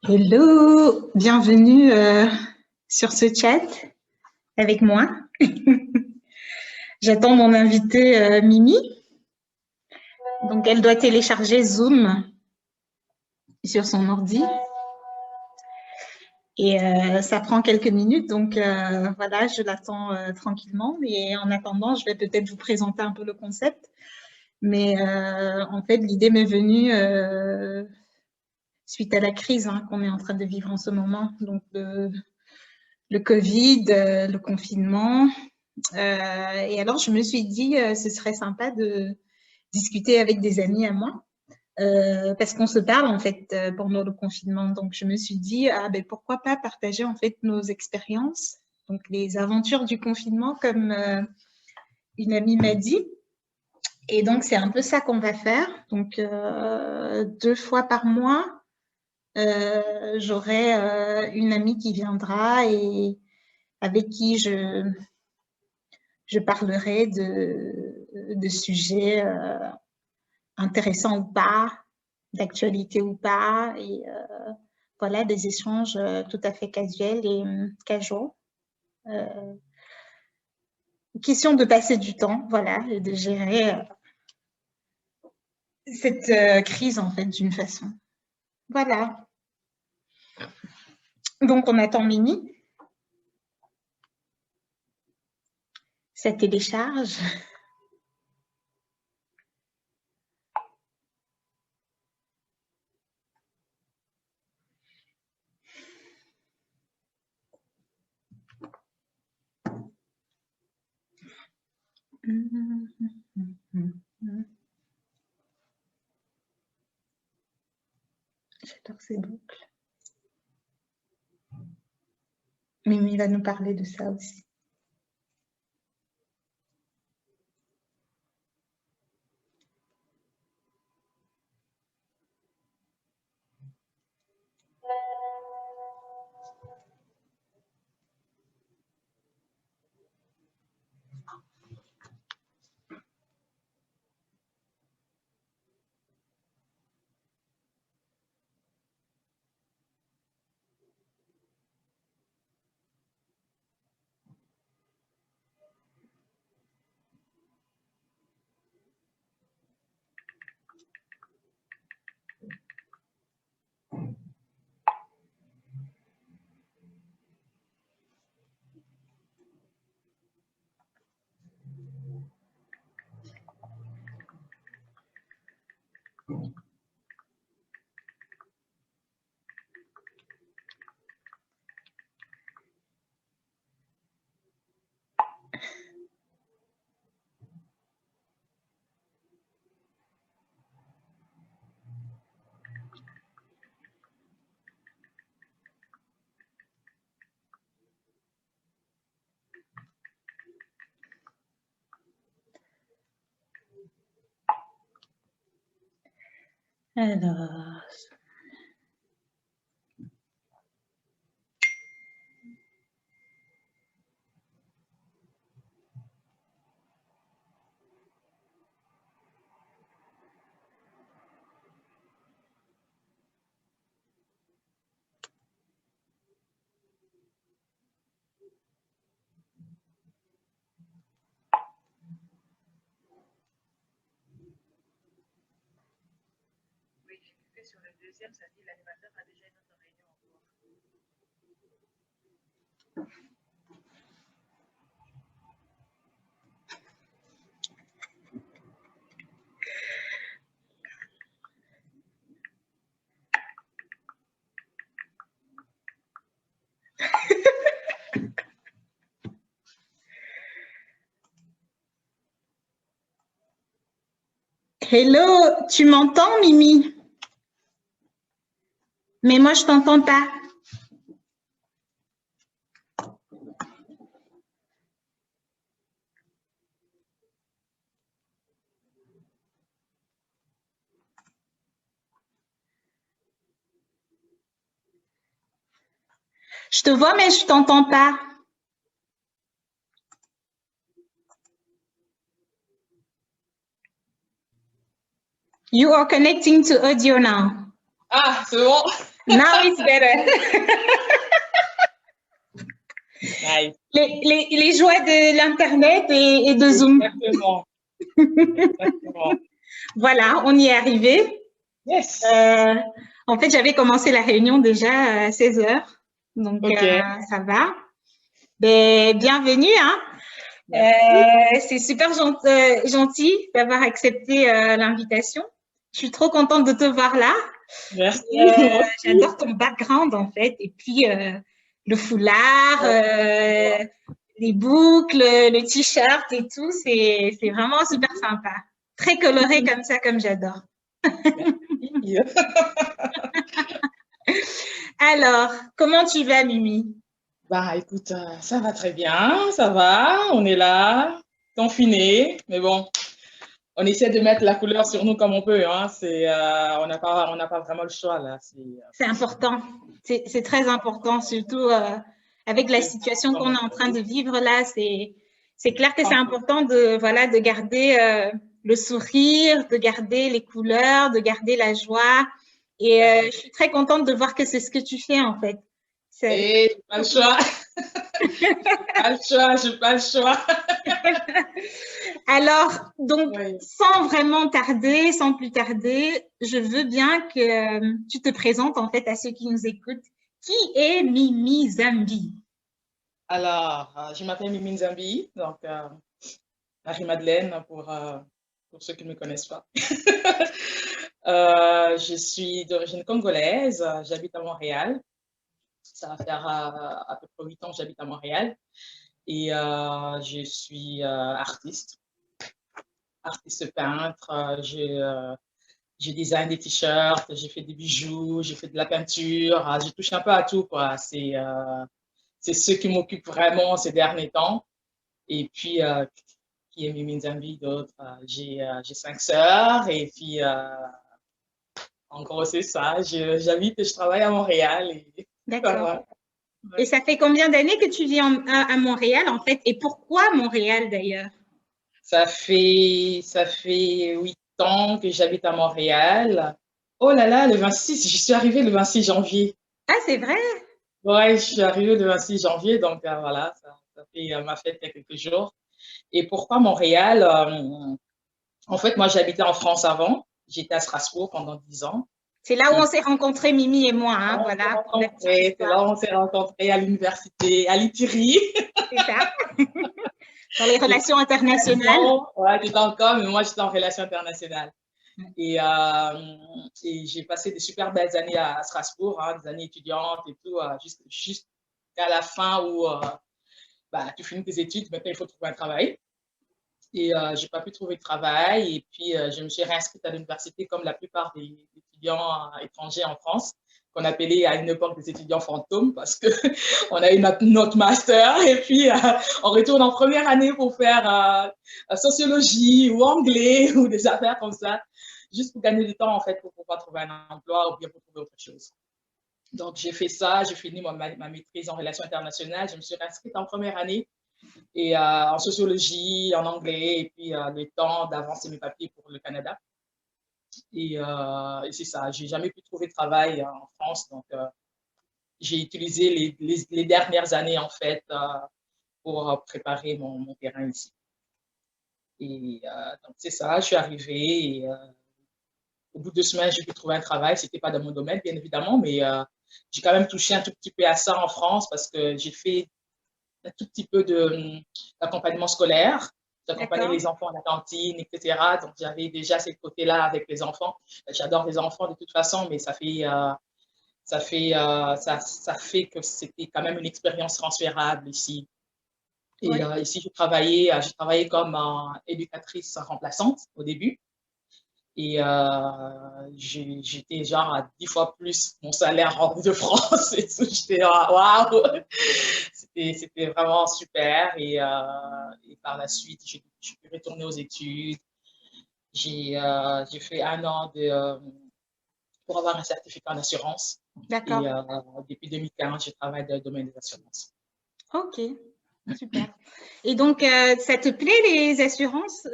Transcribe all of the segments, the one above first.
Hello, bienvenue sur ce chat avec moi. J'attends mon invitée Mimi. Donc, elle doit télécharger Zoom sur son ordi. Et ça prend quelques minutes, donc voilà, je l'attends tranquillement. Et en attendant, je vais peut-être vous présenter un peu le concept. Mais en fait, l'idée m'est venue suite à la crise qu'on est en train de vivre en ce moment. Donc, le Covid, le confinement. Et alors, je me suis dit, ce serait sympa de discuter avec des amis à moi, parce qu'on se parle en fait pendant le confinement. Donc, je me suis dit, ah ben pourquoi pas partager en fait nos expériences, donc les aventures du confinement, comme une amie m'a dit. Et donc, c'est un peu ça qu'on va faire. Donc, 2 fois par mois, j'aurai une amie qui viendra et avec qui je parlerai de sujets intéressants ou pas, d'actualité ou pas, et voilà, des échanges tout à fait casuels et casual. Question de passer du temps, voilà, et de gérer cette crise en fait d'une façon. Voilà. Donc on attend Mimi. Ça télécharge. J'adore ces boucles. Mimi va nous parler de ça aussi. Alors, oui, j'ai cliqué sur le deuxième, ça dit l'animateur a déjà une autre réunion en cours. hello, tu m'entends, Mimi? Mais moi, je t'entends pas. Je te vois, mais je t'entends pas. You are connecting to audio now. Ah, c'est bon. Now it's better. Nice. Les joies de l'Internet et de Zoom. Exactement. Exactement. Voilà, on y est arrivé. Yes. En fait, j'avais commencé la réunion déjà à 16 heures. Donc, ça va. Ben, bienvenue. Hein. C'est super gentil d'avoir accepté l'invitation. Je suis trop contente de te voir là. Merci. J'adore ton background, en fait. Et puis, le foulard, les boucles, le t-shirt et tout, c'est vraiment super sympa. Très coloré comme ça, comme j'adore. Alors, comment tu vas, Mimi? Bah, écoute, ça va très bien, ça va, on est là, confinés, mais bon, on essaie de mettre la couleur sur nous comme on peut, hein. On n'a pas vraiment le choix, là. C'est important, c'est très important, surtout avec la situation qu'on est en train de vivre là, c'est clair que c'est important de garder le sourire, de garder les couleurs, de garder la joie. Et je suis très contente de voir que c'est ce que tu fais, en fait. Et pas le choix. J'ai pas le choix. Alors, donc, sans plus tarder, je veux bien que tu te présentes, en fait, à ceux qui nous écoutent. Qui est Mimi Nzambi? Alors, je m'appelle Mimi Nzambi, donc Marie-Madeleine pour ceux qui ne me connaissent pas. Je suis d'origine congolaise, j'habite à Montréal. Ça va faire à peu près 8 ans que j'habite à Montréal. Et je suis artiste peintre. Je design des t-shirts, j'ai fait des bijoux, j'ai fait de la peinture. J'ai touché un peu à tout, quoi. C'est ce qui m'occupe vraiment ces derniers temps. Et puis, qui est Mimi Nzambi, d'autres. J'ai 5 sœurs et puis, en gros, c'est ça. J'habite et je travaille à Montréal. D'accord. Et ça fait combien d'années que tu vis à Montréal, en fait? Et pourquoi Montréal, d'ailleurs? Ça fait 8 ans que j'habite à Montréal. Oh là là, le 26, j'y suis arrivée le 26 janvier. Ah, c'est vrai? Ouais, je suis arrivée le 26 janvier, donc voilà, ça fait ma fête il y a quelques jours. Et pourquoi Montréal? En fait, moi, j'habitais en France avant. J'étais à Strasbourg pendant 10 ans. C'est là où on s'est rencontrés, Mimi et moi. Hein, voilà. C'est là où on s'est rencontrés à l'université, à l'ITIRI. C'est ça. Dans les relations internationales. Ouais, tu étais encore, mais moi, j'étais en relations internationales. Et j'ai passé des super belles années à Strasbourg, hein, des années étudiantes et tout, jusqu'à la fin où tu finis tes études, maintenant il faut trouver un travail. Et je n'ai pas pu trouver de travail. Et puis, je me suis réinscrite à l'université comme la plupart des étudiants étrangers en France, qu'on appelait à une époque des étudiants fantômes parce qu'on a eu notre master. Et puis, on retourne en première année pour faire sociologie ou anglais ou des affaires comme ça, juste pour gagner du temps, en fait, pour pouvoir trouver un emploi ou bien pour trouver autre chose. Donc, j'ai fait ça. J'ai fini ma maîtrise en relations internationales. Je me suis réinscrite en première année. Et en sociologie, en anglais, et puis le temps d'avancer mes papiers pour le Canada. Et c'est ça, j'ai jamais pu trouver de travail en France, donc j'ai utilisé les dernières années, en fait, pour préparer mon terrain ici. Et donc c'est ça, je suis arrivée, et au bout de 2 semaines, j'ai pu trouver un travail. C'était pas dans mon domaine, bien évidemment, mais j'ai quand même touché un tout petit peu à ça en France, parce que j'ai fait un tout petit peu d'accompagnement scolaire. J'accompagnais les enfants à la cantine, etc. Donc, j'avais déjà ce côté-là avec les enfants. J'adore les enfants de toute façon, mais ça fait que c'était quand même une expérience transférable ici. Et ici, j'ai travaillé comme éducatrice remplaçante au début. Et j'étais genre à 10 fois plus mon salaire en de France. Et tout. J'étais waouh! C'était vraiment super. Et par la suite, je suis retournée aux études. J'ai fait 1 an pour avoir un certificat en assurance. D'accord. Et depuis 2015, je travaille dans le domaine des assurances. OK, super. Et donc, ça te plaît, les assurances?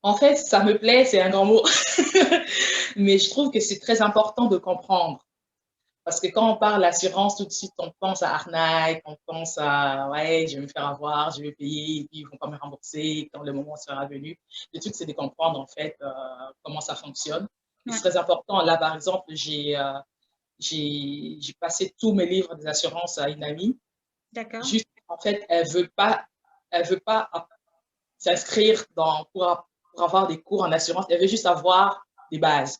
En fait, ça me plaît, c'est un grand mot. Mais je trouve que c'est très important de comprendre. Parce que quand on parle d'assurance, tout de suite, on pense à arnaque, on pense à ouais, je vais me faire avoir, je vais payer, et puis ils vont pas me rembourser quand le moment sera venu. Le truc, c'est de comprendre en fait comment ça fonctionne. Et Ouais, c'est très important. Là, par exemple, j'ai passé tous mes livres des assurances à une amie. d'accord. Juste, en fait, elle veut pas s'inscrire pour avoir des cours en assurance. Elle veut juste avoir des bases.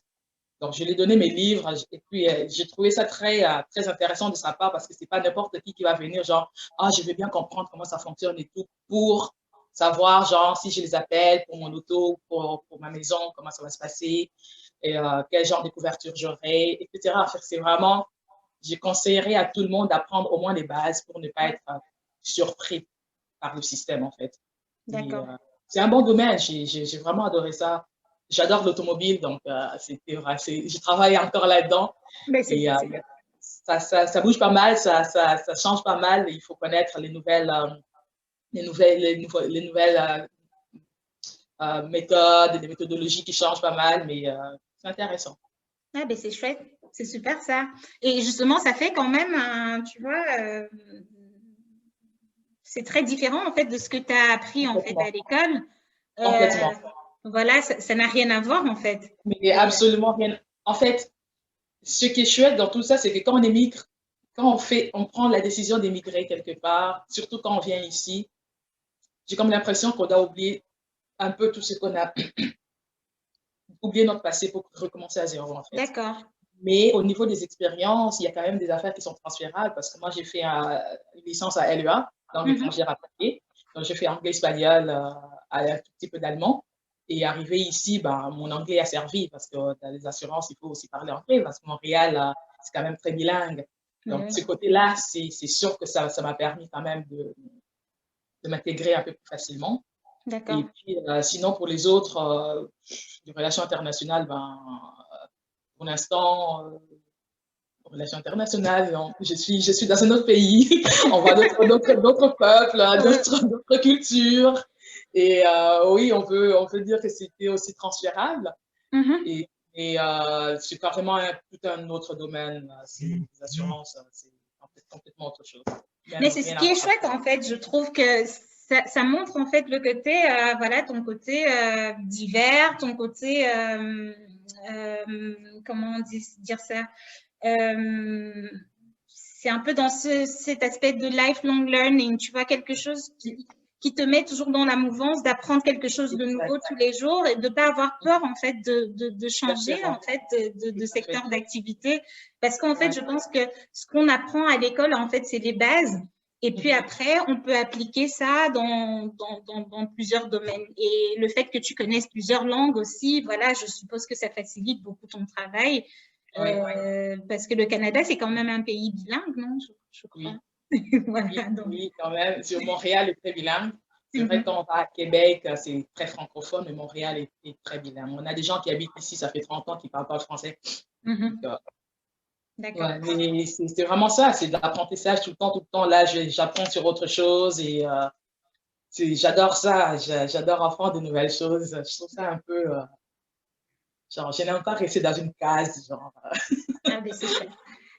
Donc, je lui ai donné mes livres et puis j'ai trouvé ça très intéressant de sa part parce que c'est pas n'importe qui va venir, genre, ah, je veux bien comprendre comment ça fonctionne et tout pour savoir, genre, si je les appelle pour mon auto, pour ma maison, comment ça va se passer, et quel genre de couverture j'aurai, etc. C'est vraiment, je conseillerais à tout le monde d'apprendre au moins les bases pour ne pas Ouais, être surpris par le système, en fait. Et, d'accord. c'est un bon domaine, j'ai vraiment adoré ça. J'adore l'automobile, donc je travaille encore là-dedans. Mais Et c'est bien. ça bouge pas mal, ça change pas mal. Il faut connaître les nouvelles méthodes, les méthodologies qui changent pas mal, mais c'est intéressant. Ah, ben c'est chouette, c'est super ça. Et justement, ça fait quand même, tu vois, c'est très différent en fait de ce que tu as appris en fait à Complètement. l'école. Complètement. Voilà, ça n'a rien à voir en fait. Mais Et, absolument rien. En fait, ce qui est chouette dans tout ça, c'est que quand on émigre, on prend la décision d'émigrer quelque part, surtout quand on vient ici, j'ai comme l'impression qu'on doit oublier un peu tout ce qu'on a, oublier notre passé pour recommencer à zéro, en fait. d'accord. Mais au niveau des expériences, il y a quand même des affaires qui sont transférables parce que moi, j'ai fait une licence à LEA, langue Mhm. étrangère appliquée. Donc, j'ai fait anglais, espagnol, un tout petit peu d'allemand. Et arrivé ici, ben, mon anglais a servi parce que dans les assurances, il faut aussi parler anglais parce que Montréal, c'est quand même très bilingue. Donc, Oui, ce côté-là, c'est sûr que ça m'a permis quand même de m'intégrer un peu plus facilement. Et d'accord. puis, sinon, pour les autres, les relations internationales, ben, pour l'instant, relations internationales, non. Je suis dans un autre pays, on voit d'autres peuples, Euh, d'autres cultures. Et oui, on peut dire que c'était aussi transférable. mhm. Et c'est carrément tout un autre domaine. C'est les assurances, c'est complètement autre chose. Mais Rien, c'est ce rien à qui est voir. chouette en fait. Je trouve que ça montre en fait le côté, voilà, ton côté divers, ton côté, comment dire ça, c'est un peu dans cet aspect de lifelong learning, tu vois, quelque chose qui te met toujours dans la mouvance d'apprendre quelque chose de nouveau Exact, tous les jours et de ne pas avoir peur en fait de changer en exactement, fait tout de à fait. secteur d'activité parce qu'en fait Ouais. je pense que ce qu'on apprend à l'école en fait c'est les bases et puis Mhm. après on peut appliquer ça dans plusieurs domaines et le fait que tu connaisses plusieurs langues aussi voilà je suppose que ça facilite beaucoup ton travail Ouais. parce que le Canada, c'est quand même un pays bilingue, non? Je crois. Oui. Voilà, Oui, donc. oui, quand même. Sur Montréal est très bilingue. C'est vrai, Mhm. quand on va à Québec, c'est très francophone, mais Montréal est très bilingue. On a des gens qui habitent ici, ça fait 30 ans, qui ne parlent pas le français. Donc, Mhm. D'accord. ouais, mais c'est vraiment ça, c'est de l'apprentissage tout le temps, tout le temps. Là, j'apprends sur autre chose et j'adore ça. J'adore apprendre de nouvelles choses. Je trouve ça un peu, genre, je n'aime pas rester dans une case, genre. Ah, ben, c'est chouette.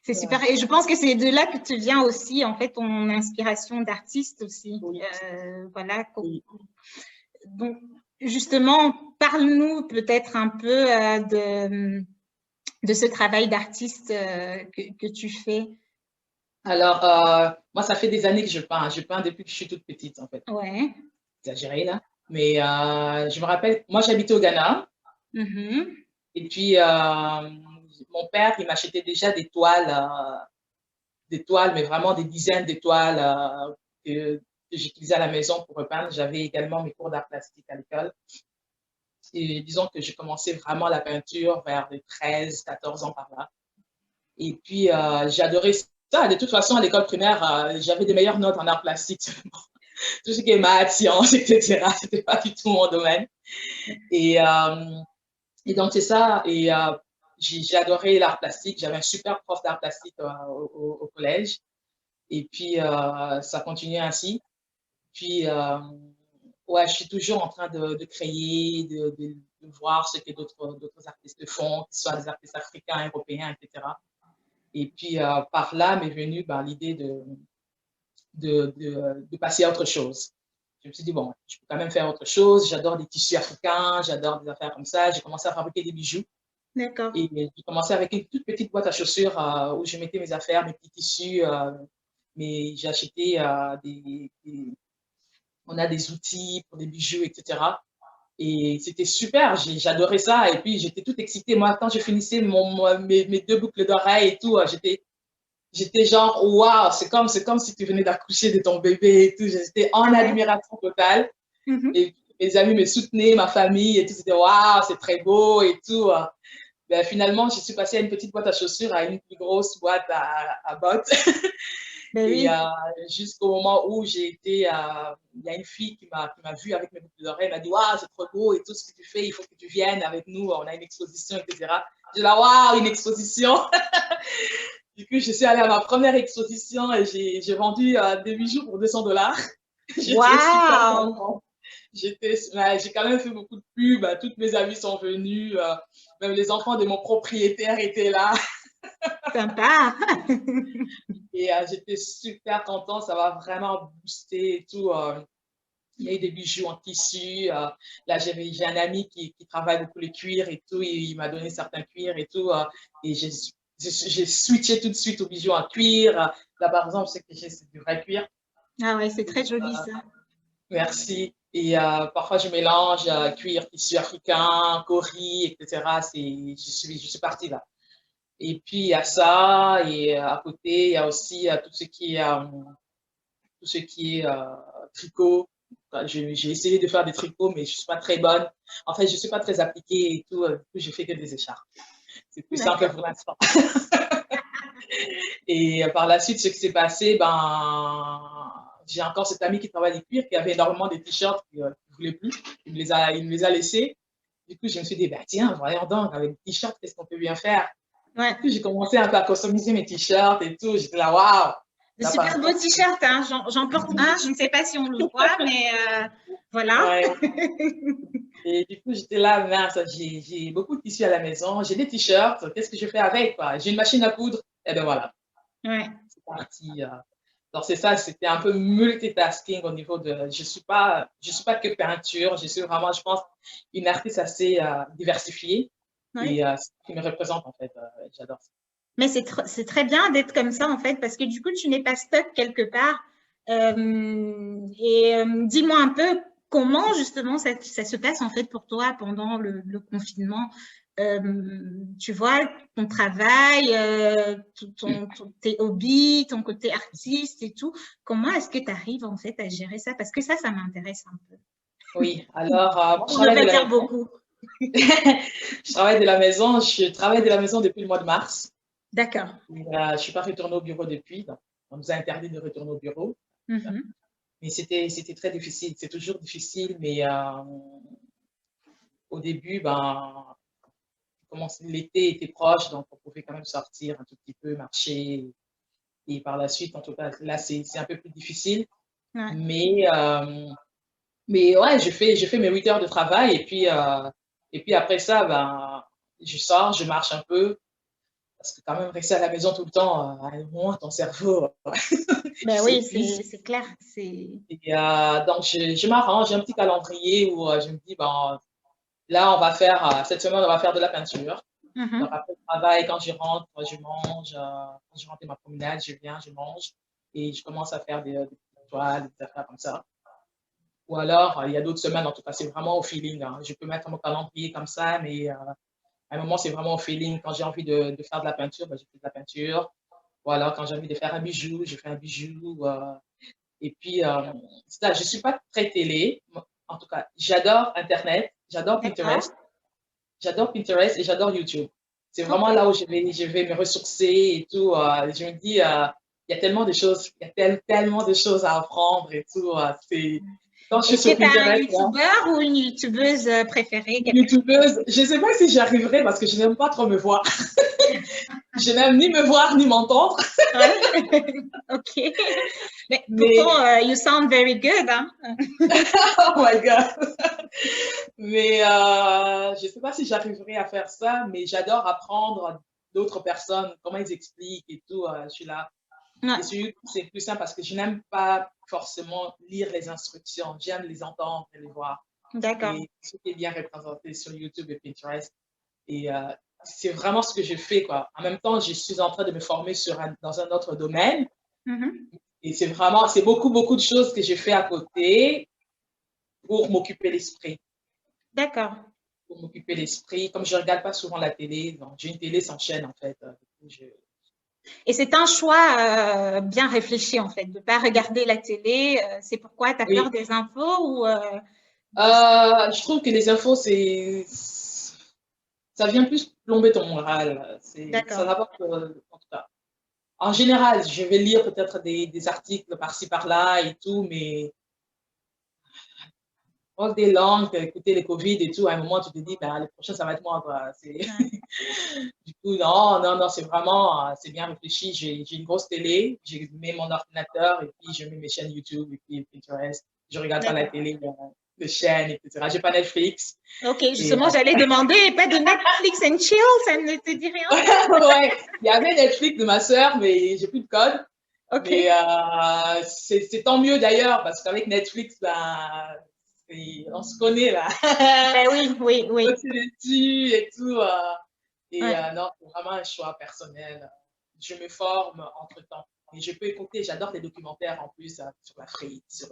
C'est Ouais. super. Et je pense que c'est de là que te vient aussi, en fait, ton inspiration d'artiste aussi. Oui, Voilà. oui. Donc, justement, parle-nous peut-être un peu de ce travail d'artiste que tu fais. Alors, moi, ça fait des années que je peins. Je peins depuis que je suis toute petite, en fait. Ouais. Exagéré, là. Mais je me rappelle, moi, j'habitais au Ghana. Mhm. Et puis, mon père, il m'achetait déjà des toiles, mais vraiment des dizaines d'étoiles que j'utilisais à la maison pour repeindre. J'avais également mes cours d'art plastique à l'école. Et disons que j'ai commencé vraiment la peinture vers les 13, 14 ans par là. Et puis, j'ai adoré ça. De toute façon, à l'école primaire, j'avais des meilleures notes en art plastique. Tout ce qui est maths, sciences, etc., c'était pas du tout mon domaine. Et, euh, et donc, c'est ça. Et j'ai adoré l'art plastique. J'avais un super prof d'art plastique au collège. Et puis, ça continuait ainsi. Puis, ouais, je suis toujours en train de créer, de voir ce que d'autres artistes font, que ce soit des artistes africains, européens, etc. Et puis, par là m'est venue ben, l'idée de passer à autre chose. Je me suis dit, bon, je peux quand même faire autre chose. J'adore des tissus africains, j'adore des affaires comme ça. J'ai commencé à fabriquer des bijoux. D'accord. Et j'ai commencé avec une toute petite boîte à chaussures où je mettais mes affaires, mes petits tissus. Mais j'ai acheté on a des outils pour des bijoux, etc. Et c'était super, j'adorais ça. Et puis, j'étais toute excitée. Moi, quand je finissais mes 2 boucles d'oreilles et tout, j'étais genre, waouh, c'est comme si tu venais d'accoucher de ton bébé et tout. J'étais en admiration totale. Et mes amis me soutenaient, ma famille et tout. C'était waouh, c'est très beau et tout. Ben, finalement, je suis passée à une petite boîte à chaussures à une plus grosse boîte à bottes. Ben Et oui. jusqu'au moment où j'ai été, il y a une fille qui m'a vue avec mes boucles d'oreilles, elle m'a dit, waouh, c'est trop beau et tout ce que tu fais, il faut que tu viennes avec nous, on a une exposition, etc. J'ai dit, waouh, une exposition. Du coup, je suis allée à ma première exposition et j'ai vendu des bijoux pour $200. J'étais super Waouh! contente. J'ai quand même fait beaucoup de pubs, toutes mes amies sont venues, même les enfants de mon propriétaire étaient là. Sympa! Et j'étais super contente, ça m'a vraiment boosté et tout. Il y a eu des bijoux en tissu. Là, j'ai un ami qui travaille beaucoup les cuirs et tout. Il m'a donné certains cuirs et tout. Et j'ai switché tout de suite aux bijoux en cuir. Là, par exemple, c'est du vrai cuir. Ah ouais, c'est très joli ça. Merci. Et parfois, je mélange cuir, tissu africain, cori, etc. Je suis partie là. Et puis, il y a ça. Et à côté, il y a aussi tout ce qui est tricot. J'ai essayé de faire des tricots, mais je ne suis pas très bonne. En fait, je ne suis pas très appliquée et tout. Du coup, je fais que des écharpes. C'est plus simple pour l'instant. Et par la suite, ce qui s'est passé, ben, j'ai encore cet ami qui travaille les cuirs, qui avait énormément de t-shirts qu'il ne voulait plus. Il me les a laissés. Du coup, je me suis dit, bah, tiens, voyons donc, avec des t-shirts, qu'est-ce qu'on peut bien faire? Ouais. Du coup, j'ai commencé un peu à customiser mes t-shirts et tout. J'étais là, waouh! De super beaux t-shirts, hein. J'en porte un, je ne sais pas si on le voit, mais voilà. Ouais. Et du coup, j'étais là, mince, j'ai beaucoup de tissus à la maison, j'ai des t-shirts, qu'est-ce que je fais avec, quoi? J'ai une machine à coudre, et ben voilà. Ouais. C'est parti. Donc, c'est ça, c'était un peu multitasking au niveau de. Je suis pas que peinture, je suis vraiment, je pense, une artiste assez diversifiée. Ouais. Et ce qui me représente, en fait, j'adore ça. Mais c'est très bien d'être comme ça, en fait, parce que du coup, tu n'es pas stuck quelque part. Dis-moi un peu comment, justement, ça se passe, en fait, pour toi pendant le confinement. Tu vois, ton travail, tes hobbies, ton côté artiste et tout. Comment est-ce que tu arrives, en fait, à gérer ça? Parce que ça m'intéresse un peu. Oui, alors, Pour ne pas dire beaucoup. Je travaille de la maison. Je travaille de la maison depuis le mois de mars. D'accord. Je ne suis pas retournée au bureau depuis. Donc, on nous a interdit de retourner au bureau. Mais c'était très difficile. C'est toujours difficile, mais au début, ben, l'été était proche, donc on pouvait quand même sortir un tout petit peu, marcher. Et par la suite, en tout cas, là, c'est un peu plus difficile. Ouais. Mais ouais, je fais mes 8 heures de travail et puis après ça, ben, je sors, je marche un peu. Parce que quand même, rester à la maison tout le temps, à un moment, ton cerveau. Ben oui, c'est clair. Et donc, je m'arrange, j'ai un petit calendrier où je me dis, bon, là, on va faire, cette semaine, on va faire de la peinture. Donc, après le travail, quand je rentre, je mange. Quand je rentre de ma promenade, je viens, je mange. Et je commence à faire des petites toiles, des affaires comme ça. Ou alors, il y a d'autres semaines, en tout cas, c'est vraiment au feeling. Hein. Je peux mettre mon calendrier comme ça, mais à un moment, c'est vraiment au feeling. Quand j'ai envie de faire de la peinture, ben, je fais de la peinture. Ou alors, quand j'ai envie de faire un bijou, je fais un bijou. Et puis, je ne suis pas très télé. En tout cas, j'adore Internet, j'adore Pinterest. J'adore Pinterest et j'adore YouTube. C'est vraiment là où je vais me ressourcer et tout. Je me dis, il y a tellement de choses, il y a tellement de choses à apprendre et tout. Quand je suis sur Pinterest. Est-ce que tu as un youtubeur ou une youtubeuse préférée? Youtubeuse, je ne sais pas si j'y arriverai parce que je n'aime pas trop me voir. Je n'aime ni me voir ni m'entendre. Ok. Mais pourtant, you sound very good, hein? Oh my God! Mais je ne sais pas si j'arriverai à faire ça, mais j'adore apprendre d'autres personnes, comment ils expliquent et tout. Je suis là. Ouais, Et sur YouTube, c'est plus simple parce que je n'aime pas forcément lire les instructions. J'aime les entendre et les voir. d'accord. Et ce qui est bien représenté sur YouTube et Pinterest. Et c'est vraiment ce que je fais, quoi. En même temps, je suis en train de me former dans un autre domaine. Mhm. Et c'est beaucoup, beaucoup de choses que je fais à côté pour m'occuper l'esprit. D'accord. Pour m'occuper l'esprit. Comme je ne regarde pas souvent la télé, donc j'ai une télé sans chaîne, en fait. Et c'est un choix bien réfléchi, en fait, de ne pas regarder la télé. C'est pourquoi tu as peur Oui. des infos ou Je trouve que les infos, ça vient plus plomber ton moral. Ça D'accord. n'a pas, en tout cas. En général, je vais lire peut-être des articles par-ci, par-là et tout, mais all day long, écouter les Covid et tout, à un moment, tu te dis, ben, le prochain, ça va être moi, quoi. Ouais. Du coup, non, non, non, c'est vraiment, c'est bien réfléchi. J'ai une grosse télé, j'ai mis mon ordinateur et puis je mets mes chaînes YouTube et puis Pinterest. Je regarde pas la D'accord. télé de chaînes, etc. J'ai pas Netflix. Ok, Et, justement, j'allais demander, pas de Netflix and chill, ça ne te dit rien? ouais, il y avait Netflix de ma sœur, mais j'ai plus de code. Ok. Mais c'est tant mieux d'ailleurs, parce qu'avec Netflix, ben, on se connaît là. Ben oui, oui, On oui. se dessus et tout. Et Ouais. non, c'est vraiment un choix personnel. Je me forme entre-temps. Et je peux écouter, j'adore les documentaires en plus sur l'Afrique, sur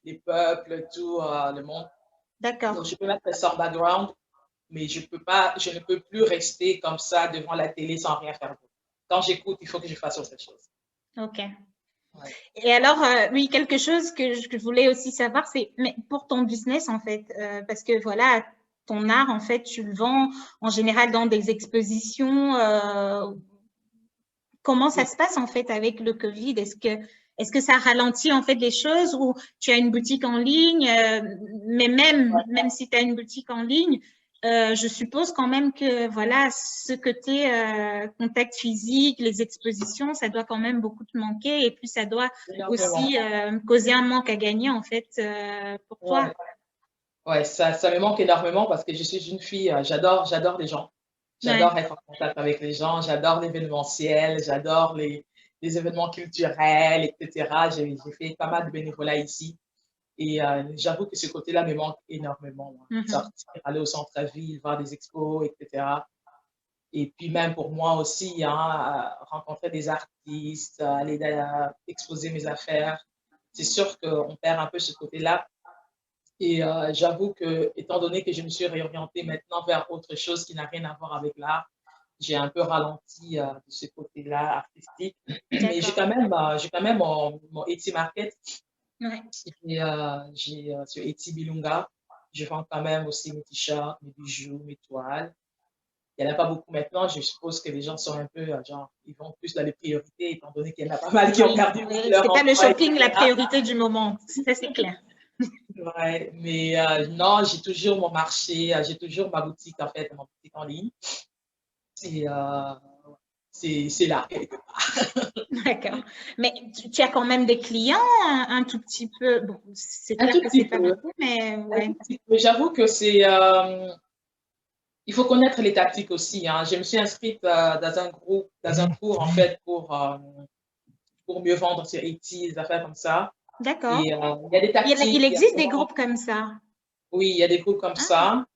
les peuples, tout le monde. D'accord. Donc, je peux mettre ça en background, mais je ne peux plus rester comme ça devant la télé sans rien faire d'autre. Quand j'écoute, il faut que je fasse autre chose. Ok. Ouais. Et alors, oui, quelque chose que je voulais aussi savoir, c'est mais pour ton business, en fait, parce que voilà, ton art, en fait, tu le vends en général dans des expositions. Comment ça Oui. se passe, en fait, avec le Covid? Est-ce que ça ralentit, en fait, les choses ou tu as une boutique en ligne? Mais même si tu as une boutique en ligne, je suppose quand même que, voilà, ce côté contact physique, les expositions, ça doit quand même beaucoup te manquer et puis ça doit Énormément. aussi causer un manque à gagner, en fait, pour toi. Ouais. Ouais, ça me manque énormément parce que je suis une fille, j'adore les gens. Ouais, J'adore être en contact avec les gens, j'adore l'événementiel, j'adore les événements culturels, etc. J'ai fait pas mal de bénévolat ici et j'avoue que ce côté-là me manque énormément, moi. mhm. Sortir, aller au centre-ville, voir des expos, etc. Et puis même pour moi aussi, hein, rencontrer des artistes, aller exposer mes affaires. C'est sûr qu'on perd un peu ce côté-là. Et j'avoue que, étant donné que je me suis réorientée maintenant vers autre chose qui n'a rien à voir avec l'art, j'ai un peu ralenti de ce côté-là artistique. Mais D'accord. j'ai quand même mon Etsy Market. Ouais. Et sur Etsy Bilunga, je vends quand même aussi mes t-shirts, mes bijoux, mes toiles. Il n'y en a pas beaucoup maintenant. Je suppose que les gens sont un peu, genre, ils vont plus dans les priorités, étant donné qu'il y en a pas mal qui ont Oui, perdu oui. leur C'est pas le emploi, shopping la etc. priorité du moment. Ça, c'est clair. Ouais, mais non, j'ai toujours mon marché, j'ai toujours ma boutique en fait, ma boutique en ligne. Et c'est là, quelque part. D'accord. Mais tu as quand même des clients un tout petit peu. Bon, c'est Un clair tout que c'est petit pas peu, beaucoup, mais un ouais. tout petit peu. J'avoue que il faut connaître les tactiques aussi, hein. Je me suis inscrite dans un groupe, dans un cours en fait pour mieux vendre sur Etsy, des affaires comme ça. D'accord. Et il y a des Il tactiques, il y a existe des comment, groupes comme ça. oui, il y a des groupes comme Ah, ça.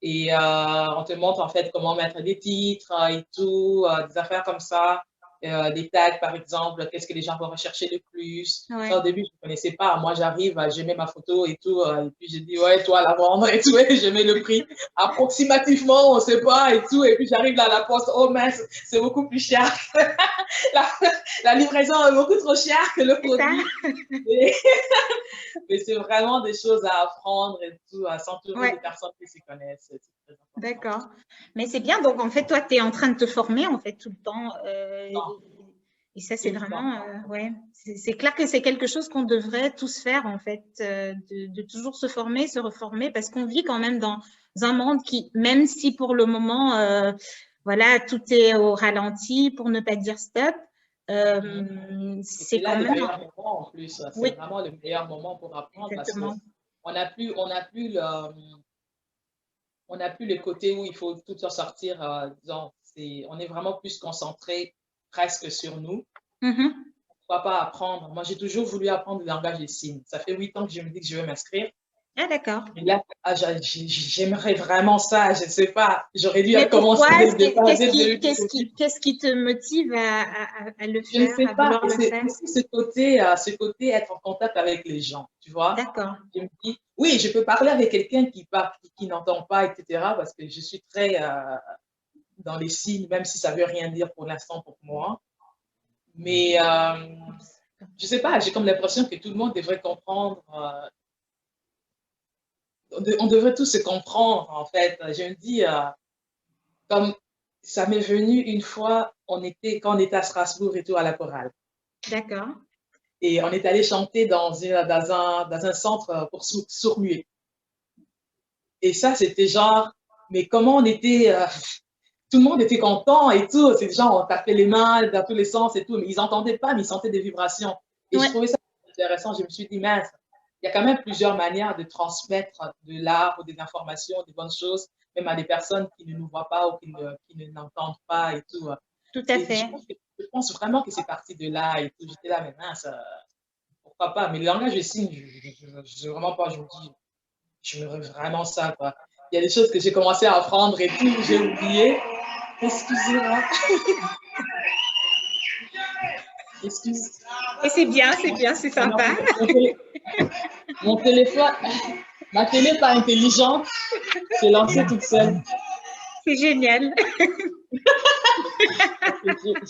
Et on te montre en fait comment mettre des titres et tout, des affaires comme ça, des tags par exemple, qu'est-ce que les gens vont rechercher le plus. Ça au ouais. début je ne connaissais pas. Moi j'arrive, je mets ma photo et tout, et puis je dis ouais toi la vendre et tout, et je mets le prix approximativement, on ne sait pas et tout, et puis j'arrive là à la poste, oh mince, c'est beaucoup plus cher. la, la livraison est beaucoup trop chère que le C'est ça. produit. Et mais c'est vraiment des choses à apprendre et tout, à s'entourer de Ouais. personnes qui s'y connaissent. C'est très important. D'accord. Mais c'est bien. Donc, en fait, toi, tu es en train de te former, en fait, tout le temps. Non, Et ça, c'est tout le temps. vraiment, ouais. C'est clair que c'est quelque chose qu'on devrait tous faire, en fait, de toujours se former, se reformer, parce qu'on vit quand même dans un monde qui, même si pour le moment, voilà, tout est au ralenti, pour ne pas dire stop, C'est c'est là quand le même... meilleur moment en plus. C'est Oui, vraiment le meilleur moment pour apprendre parce que exactement. on n'a plus le côté où il faut tout en sortir. Disons, on est vraiment plus concentré presque sur nous. Mhm. Pourquoi pas apprendre? Moi, j'ai toujours voulu apprendre le langage des signes. Ça fait 8 ans que je me dis que je vais m'inscrire. Ah, d'accord. Et là, j'aimerais vraiment ça. Je ne sais pas. J'aurais dû Mais commencer pourquoi? dès le départ, dès le début du Covid. Qu'est-ce qui te motive à le Je ne faire, sais à pas. vouloir le C'est faire? aussi ce côté être en contact avec les gens, tu vois. D'accord. Je me dis, oui, je peux parler avec quelqu'un qui parle, qui n'entend pas, etc. Parce que je suis très dans les signes, même si ça ne veut rien dire pour l'instant pour moi. Mais je ne sais pas, j'ai comme l'impression que tout le monde devrait comprendre. On devrait tous se comprendre, en fait. Je me dis, comme ça m'est venu une fois, quand on était à Strasbourg et tout, à la chorale. D'accord. Et on est allé chanter dans un centre pour sourds-muets. Et ça, c'était genre, mais comment on était, tout le monde était content et tout. C'est genre, on tapait les mains dans tous les sens et tout. Mais ils n'entendaient pas, mais ils sentaient des vibrations. Et je Ouais, trouvais ça intéressant. Je me suis dit, mince, il y a quand même plusieurs manières de transmettre de l'art ou des informations, des bonnes choses, même à des personnes qui ne nous voient pas ou qui ne n'entendent pas et tout. tout à Et fait. je pense vraiment que c'est parti de là et tout. J'étais là, mais mince, pourquoi pas? Mais le langage des signes, je ne vraiment pas, je me dis, j'aimerais vraiment ça, quoi. Il y a des choses que j'ai commencé à apprendre et tout, j'ai oublié. Excusez-moi. Excuse. Et c'est bien, c'est Ah non, sympa. mon téléphone, ma télé pas intelligente, s'est lancée toute seule. C'est génial.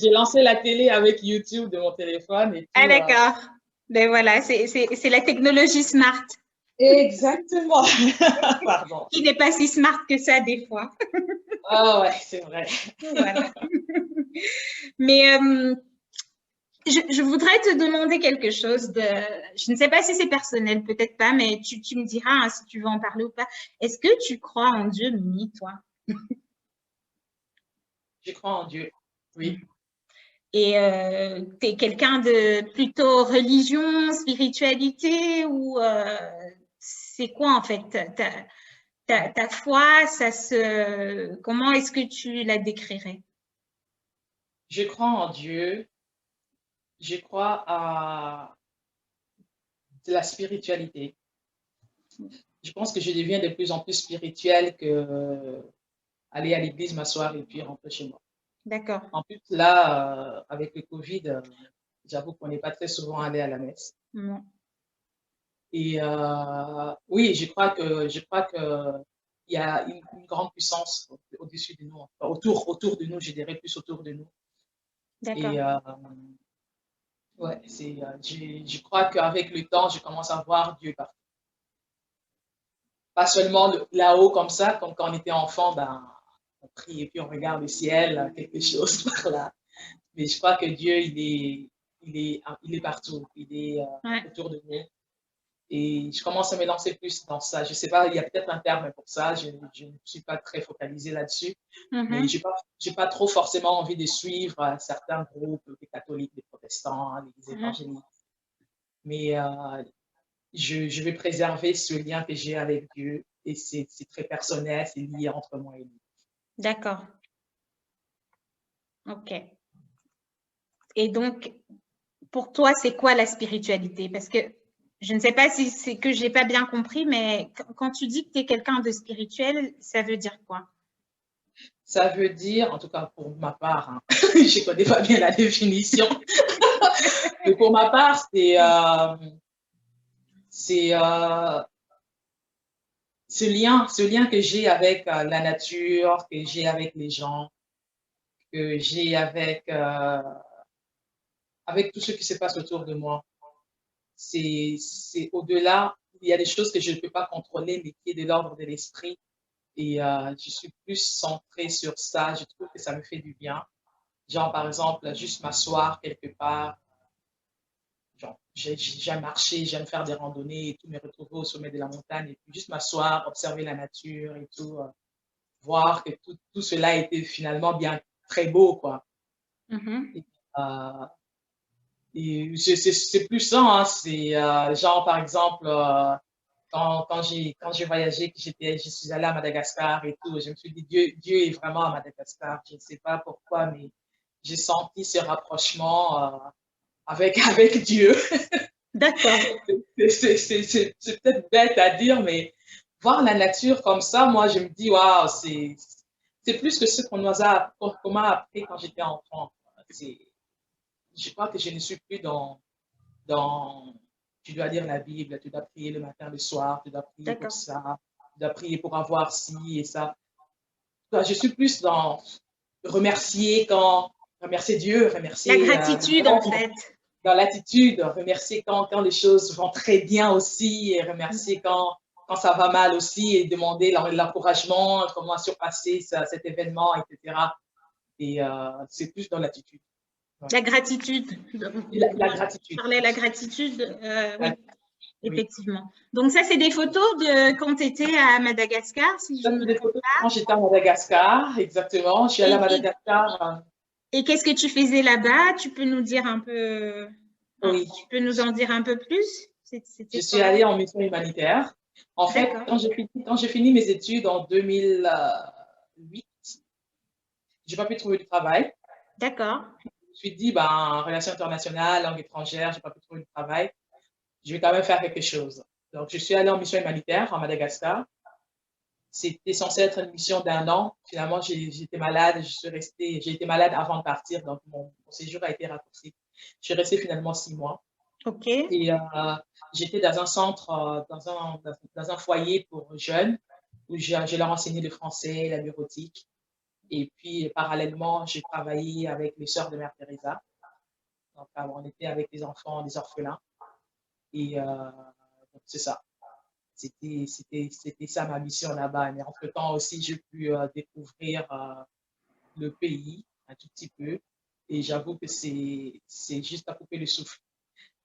J'ai lancé la télé avec YouTube de mon téléphone et Ah, tout. d'accord. Ben voilà, c'est la technologie smart, Exactement. Pardon. qui n'est pas si smart que ça des fois. Ah ouais, c'est vrai. Voilà. Mais je voudrais te demander quelque chose je ne sais pas si c'est personnel, peut-être pas, mais tu me diras hein, si tu veux en parler ou pas. Est-ce que tu crois en Dieu, Mimi, toi? Je crois en Dieu. Oui. Et tu es quelqu'un de plutôt religion, spiritualité ou c'est quoi en fait ta foi, comment est-ce que tu la décrirais? Je crois en Dieu. Je crois à la spiritualité. Je pense que je deviens de plus en plus spirituelle que aller à l'église, m'asseoir et puis rentrer chez moi. D'accord. En plus, là, avec le Covid, j'avoue qu'on n'est pas très souvent allé à la messe. Non. Et oui, je crois que il y a une grande puissance au-dessus de nous, enfin, autour de nous, je dirais plus autour de nous. D'accord. Et ouais, je crois qu'avec le temps, je commence à voir Dieu partout. Pas seulement là-haut comme ça, comme quand on était enfant, ben, on prie et puis on regarde le ciel, quelque chose par là. Mais je crois que Dieu, il est partout, il est Ouais. autour de nous. Et je commence à me lancer plus dans ça. Je ne sais pas, il y a peut-être un terme pour ça, je ne suis pas très focalisée là-dessus, mais Mhm. je n'ai pas trop forcément envie de suivre certains groupes, des catholiques, des protestants, les Mhm. évangéliques. Mais je vais préserver ce lien que j'ai avec Dieu et c'est très personnel, c'est lié entre moi et lui. D'accord. Ok. Et donc, pour toi, c'est quoi la spiritualité? Parce que je ne sais pas si c'est que je n'ai pas bien compris, mais quand tu dis que tu es quelqu'un de spirituel, ça veut dire quoi? Ça veut dire, en tout cas pour ma part, hein, je ne connais pas bien la définition, mais pour ma part, c'est ce lien que j'ai avec la nature, que j'ai avec les gens, que j'ai avec tout ce qui se passe autour de moi. C'est au-delà, il y a des choses que je ne peux pas contrôler, mais qui est de l'ordre de l'esprit. Et je suis plus centrée sur ça. Je trouve que ça me fait du bien. Genre, par exemple, juste m'asseoir quelque part. Genre, j'aime marcher, j'aime faire des randonnées et tout, me retrouver au sommet de la montagne et puis juste m'asseoir, observer la nature et tout, voir que tout cela était finalement bien très beau, quoi. Mhm. Et, Et c'est plus ça, hein, c'est genre, par exemple, quand j'ai voyagé, je suis allée à Madagascar et tout, je me suis dit, Dieu est vraiment à Madagascar. Je ne sais pas pourquoi, mais j'ai senti ce rapprochement avec Dieu. D'accord. C'est peut-être bête à dire, mais voir la nature comme ça, moi, je me dis, waouh, c'est plus que ce qu'on m'a appris quand j'étais enfant. Je crois que je ne suis plus dans, tu dois lire la Bible, tu dois prier le matin, le soir, tu dois prier pour D'accord. ça, tu dois prier pour avoir ci et ça. Je suis plus dans remercier Dieu, La remercier gratitude, en fait. dans l'attitude, remercier quand les choses vont très bien aussi, et remercier quand ça va mal aussi, et demander l'encouragement, comment surpasser cet événement, etc. Et c'est plus dans l'attitude. Ouais. La gratitude. La gratitude. Parler de la gratitude, oui, Oui. effectivement. Donc ça, c'est des photos de quand tu étais à Madagascar, si je Ça, ne c'est me des trompe photos pas. quand j'étais à Madagascar, exactement. Je suis allée à Madagascar. Et qu'est-ce que tu faisais là-bas? Tu peux nous dire un peu, Oui. tu peux nous en dire un peu plus? Je C'était suis quoi? allée en mission humanitaire. En fait, D'accord. quand j'ai fini mes études en 2008, j'ai pas pu trouver de travail. D'accord. Je me suis dit, ben, relations internationales, langue étrangère, j'ai pas pu trouver de travail. Je vais quand même faire quelque chose. Donc, je suis allée en mission humanitaire à Madagascar. C'était censé être une mission d'1 an. Finalement, j'étais malade. J'ai été malade avant de partir. Donc, mon séjour a été raccourci. Je suis restée finalement 6 mois. OK. Et j'étais dans un centre, dans un foyer pour jeunes où je leur enseignais le français, la bureautique. Et puis, parallèlement, j'ai travaillé avec les sœurs de Mère Teresa. Donc, on était avec les enfants, les orphelins. Et c'est ça. C'était ça ma mission là-bas. Mais entre-temps aussi, j'ai pu découvrir le pays un tout petit peu. Et j'avoue que c'est juste à couper le souffle.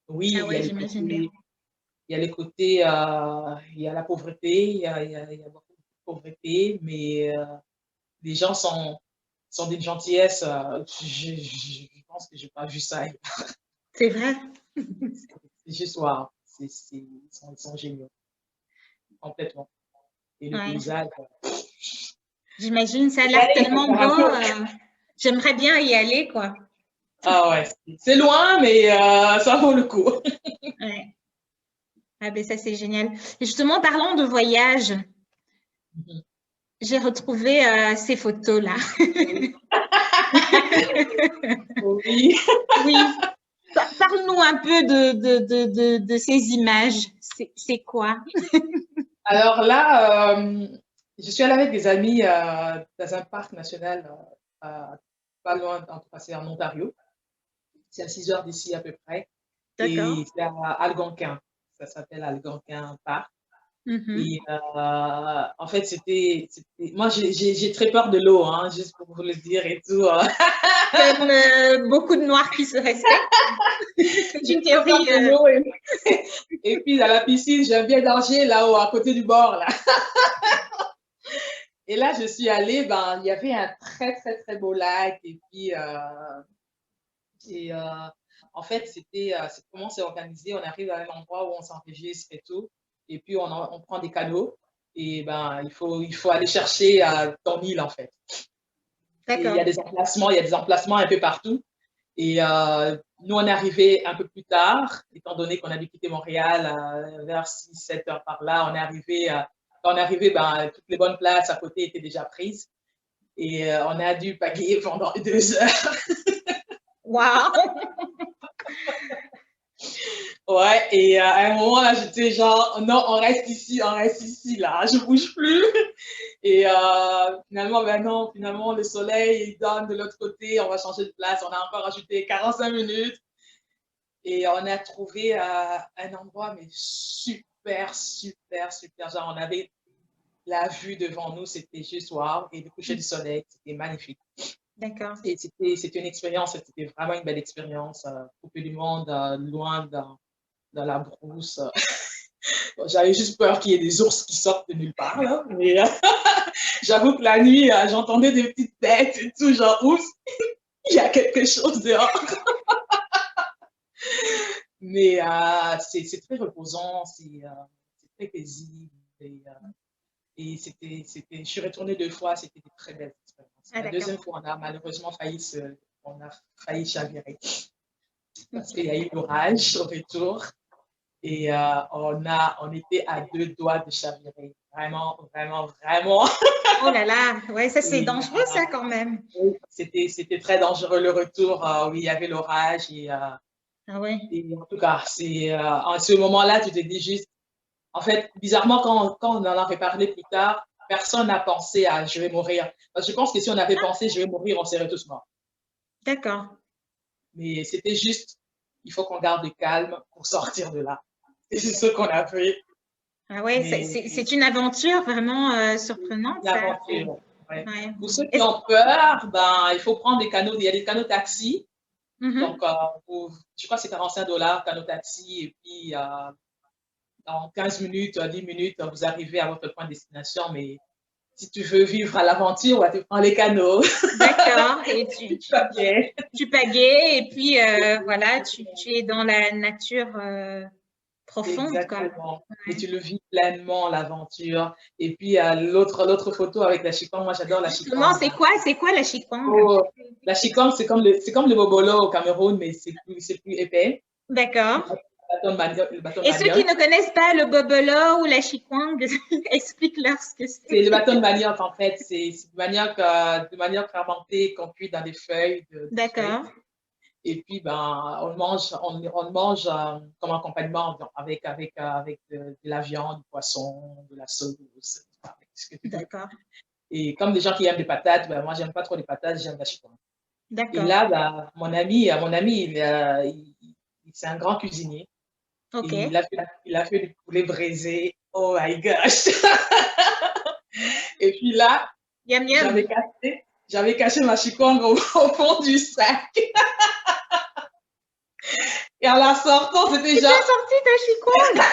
Oui, Ah ouais, j'imagine bien. il y a les côtés, il y a la pauvreté, il y a beaucoup de pauvreté, mais les gens sont d'une gentillesse. Je pense que je n'ai pas vu ça. C'est vrai. C'est juste waouh. Ils sont géniaux, complètement. Et le Ouais, paysage. j'imagine, ça a l'air tellement beau. J'aimerais bien y aller, quoi. Ah ouais, c'est loin, mais ça vaut le coup. Ouais. Ah ben ça, c'est génial. Et justement, parlant de voyage, j'ai retrouvé ces photos-là. Oui. Oui. Parle-nous un peu de ces images. C'est quoi? Alors là, je suis allée avec des amis dans un parc national pas loin, en tout cas, c'est en Ontario. C'est à 6 heures d'ici à peu près. D'accord. Et c'est à Algonquin. Ça s'appelle Algonquin Park. Et en fait, moi, j'ai très peur de l'eau, hein, juste pour vous le dire et tout. Comme beaucoup de Noirs qui se respectent. C'est une théorie. Et puis, à la piscine, j'aime bien nager là-haut, à côté du bord, là. Et là, je suis allée, ben, il y avait un très, très, très beau lac. Et puis, en fait, c'est comment c'est organisé. On arrive à un endroit où on s'enregistre et tout. Et puis, on prend des canaux. Et ben, il faut aller chercher ton île, en fait. Et il y a des emplacements un peu partout. Et nous, on est arrivé un peu plus tard, étant donné qu'on avait quitté Montréal vers 6-7 heures par là. Quand on est arrivé, ben, toutes les bonnes places à côté étaient déjà prises. Et on a dû pagayer pendant 2 heures. Waouh! Ouais, et à un moment, là, j'étais genre, non, on reste ici, là, je bouge plus. Et finalement, ben non, finalement, le soleil, il donne de l'autre côté, on va changer de place. On a encore ajouté 45 minutes. Et on a trouvé un endroit, mais super, super, super. Genre, on avait la vue devant nous, c'était juste wow. Et le coucher du soleil, c'était magnifique. D'accord. Et c'était une expérience, c'était vraiment une belle expérience. Couper du monde, loin dans la brousse. J'avais juste peur qu'il y ait des ours qui sortent de nulle part, là. Mais j'avoue que la nuit, j'entendais des petites têtes et tout, genre, oups, il y a quelque chose dehors. Mais c'est très reposant, c'est très paisible. Et je suis retournée 2 fois, c'était des très belles expériences. Ah, La d'accord. deuxième fois, on a malheureusement on a failli chavirer parce qu'il y a eu l'orage au retour et on était à 2 doigts de chavirer. Vraiment, vraiment, vraiment. Oh là là, ouais, ça c'est Et, dangereux ça quand même. c'était très dangereux le retour où il y avait l'orage Ah ouais. et en tout cas, en ce moment-là, tu te dis juste, en fait, bizarrement, quand on en avait parlé plus tard, personne n'a pensé à je vais mourir. Parce que je pense que si on avait pensé je vais mourir, on serait tous morts. D'accord. Mais c'était juste, il faut qu'on garde le calme pour sortir de là. Et c'est ce qu'on a fait. Ah ouais, Mais c'est une aventure vraiment c'est surprenante, une ça. aventure. Ouais. Ouais. Pour ceux qui ont peur, ben, il faut prendre des canaux. Il y a des canaux taxi. Mhm. Donc, je crois que c'est 45 $, canaux taxi. Et puis, en 15 minutes, 10 minutes, vous arrivez à votre point de destination. Mais si tu veux vivre à l'aventure, ouais, tu prends les canaux. D'accord. Et Okay. tu pagaies et puis voilà, tu es dans la nature profonde, quoi. Exactement. Et Ouais. tu le vis pleinement, l'aventure. Et puis, l'autre photo avec la chikwang, moi j'adore la Justement, chikwang. c'est quoi la chikwang? Oh, la chikwang, c'est comme le bobolo au Cameroun, mais c'est plus épais. D'accord. Le bâton de Et ceux qui manioc. ne connaissent pas le bobolo ou la chikwang, explique-leur ce que C'est le c'est. bâton de manioc, en fait. C'est du manioc fermenté qu'on cuit dans des feuilles, des feuilles. D'accord. Et puis, ben, on le mange comme accompagnement avec de la viande, du poisson, de la sauce, ce que tu veux. D'accord. Et comme des gens qui aiment des patates, ben, moi, j'aime pas trop les patates, j'aime la chicken. Et D'accord. là, ben, mon ami, c'est un grand cuisinier. Et OK. il a fait du poulet braisé. Oh my gosh! Et puis là, Yum j'avais yum. caché, j'avais caché ma chikwang au fond du sac. Et en la sortant, c'était Tu genre as sorti ta chikwang?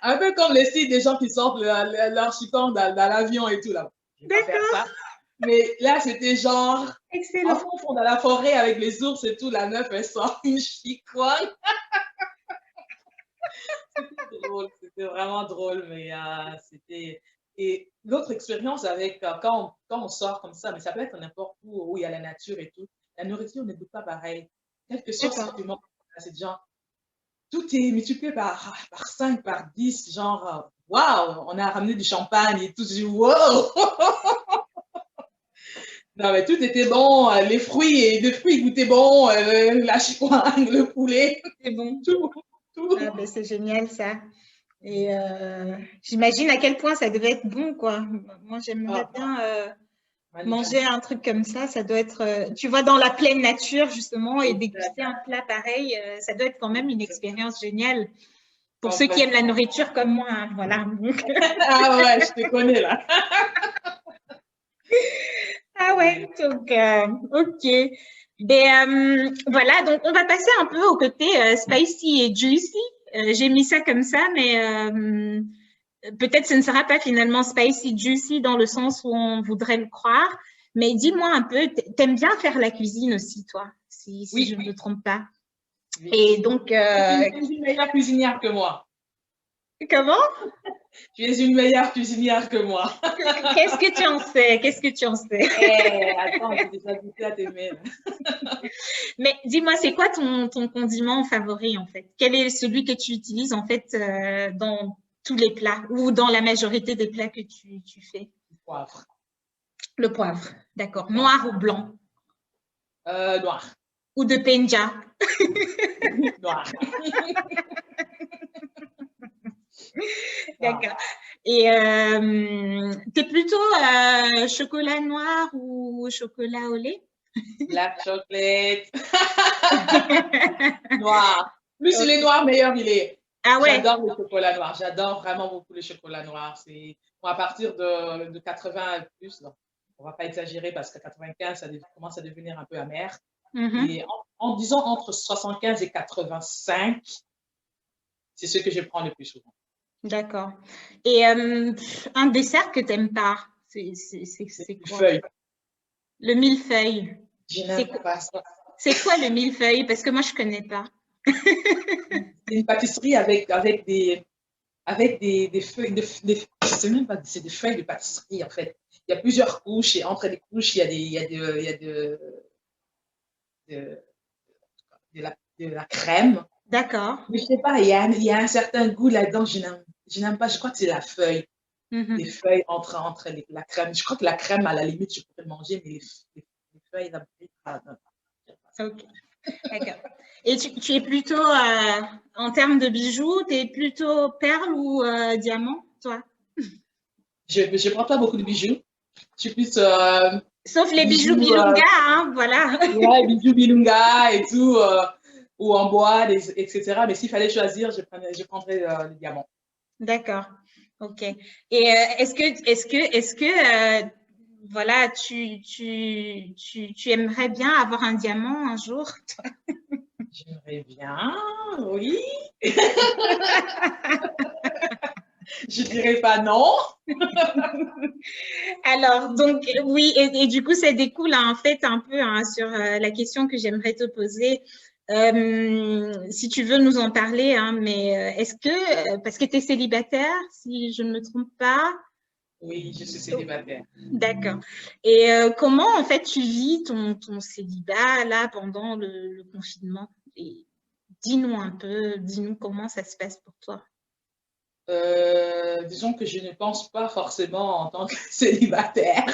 un peu comme les sites des gens qui sortent leur chikwang dans l'avion et tout là. Je vais pas faire D'accord. ça. Mais là, c'était genre en Excellent. fond dans la forêt avec les ours et tout, la meuf, elle sort une chikwang. C'était drôle, c'était vraiment drôle, mais c'était. Et l'autre expérience avec quand on sort comme ça, mais ça peut être n'importe où il y a la nature et tout, la nourriture ne goûte pas pareil. Quel que soit ce que D'accord. tu manges, c'est genre, tout est multiplié par 5, par 10, genre, waouh, on a ramené du champagne et tout, wow! Non, mais tout était bon, les fruits goûtaient bon, la chikwang, le poulet, C'est bon. tout, tout. Ah, ben, c'est génial ça. Et j'imagine à quel point ça devait être bon, quoi. Moi, j'aimerais Ah, bien magnifique. manger un truc comme ça. Ça doit être, tu vois, dans la pleine nature, justement, et déguster Exact. un plat pareil, ça doit être quand même une expérience géniale. Pour ceux qui aiment la Complètement. nourriture comme moi, hein, voilà. Donc, Ah ouais, je te connais là. ah ouais, donc, ok. Ben, voilà, donc on va passer un peu au côté spicy et juicy. J'ai mis ça comme ça, mais peut-être ce ne sera pas finalement spicy juicy dans le sens où on voudrait le croire. Mais dis-moi un peu, t'aimes bien faire la cuisine aussi, toi, si je Oui, ne me trompe pas. oui. Et donc, Tu es une meilleure cuisinière que moi. comment? Tu es une meilleure cuisinière que moi. Qu'est-ce que tu en sais? Qu'est-ce que tu en sais? Attends, j'ai déjà goûté à tes mails. Mais dis-moi, c'est quoi ton condiment favori en fait? Quel est celui que tu utilises en fait dans tous les plats ou dans la majorité des plats que tu fais? Poivre. Le poivre, d'accord. Poivre. Noir ou blanc? Noir. Ou de penja? Noir. Noir. D'accord. Et t'es plutôt chocolat noir ou chocolat au lait? Black chocolate. Noir. Plus il est noir, meilleur il est. Ah ouais, J'adore le chocolat noir. J'adore vraiment beaucoup le chocolat noir. C'est bon, à partir de 80 et plus. Donc, on ne va pas exagérer parce que 95, ça commence à devenir un peu amer. mhm, Et en disant entre 75 et 85, c'est ce que je prends le plus souvent. d'accord. Et un dessert que t'aimes pas, c'est Une quoi? feuille. Le millefeuille. Je C'est n'aime quoi, pas ça. c'est quoi le millefeuille? Parce que moi, je connais pas. C'est une pâtisserie avec des feuilles, je sais même pas, c'est des feuilles de pâtisserie en fait. Il y a plusieurs couches et entre les couches, de, de la crème. D'accord. Mais je sais pas, il y a un certain goût là-dedans, je n'aime pas, je crois que c'est la feuille, les feuilles entre la crème. Je crois que la crème, à la limite, je pourrais manger, mais les feuilles, la brique, non. Ok, d'accord. Et tu es plutôt, en termes de bijoux, tu es plutôt perle ou diamant, toi? Je prends pas beaucoup de bijoux. Je suis plus Sauf les bijoux bijoux, Bilunga, hein, voilà. ouais, bijoux bilunga et tout, ou en bois, etc. Mais s'il fallait choisir, je prendrais le diamant. D'accord, ok. Et est-ce que voilà, tu aimerais bien avoir un diamant un jour, toi? J'aimerais bien, oui. Je dirais pas non. Alors, donc, oui, et du coup, ça découle en fait un peu sur la question que j'aimerais te poser. Si tu veux nous en parler, hein, mais est-ce que, parce que tu es célibataire, si je ne me trompe pas? Oui, je suis célibataire. D'accord. Et comment, en fait, tu vis ton célibat là pendant le confinement? Et dis-nous un peu, dis-nous comment ça se passe pour toi. Disons que je ne pense pas forcément en tant que célibataire.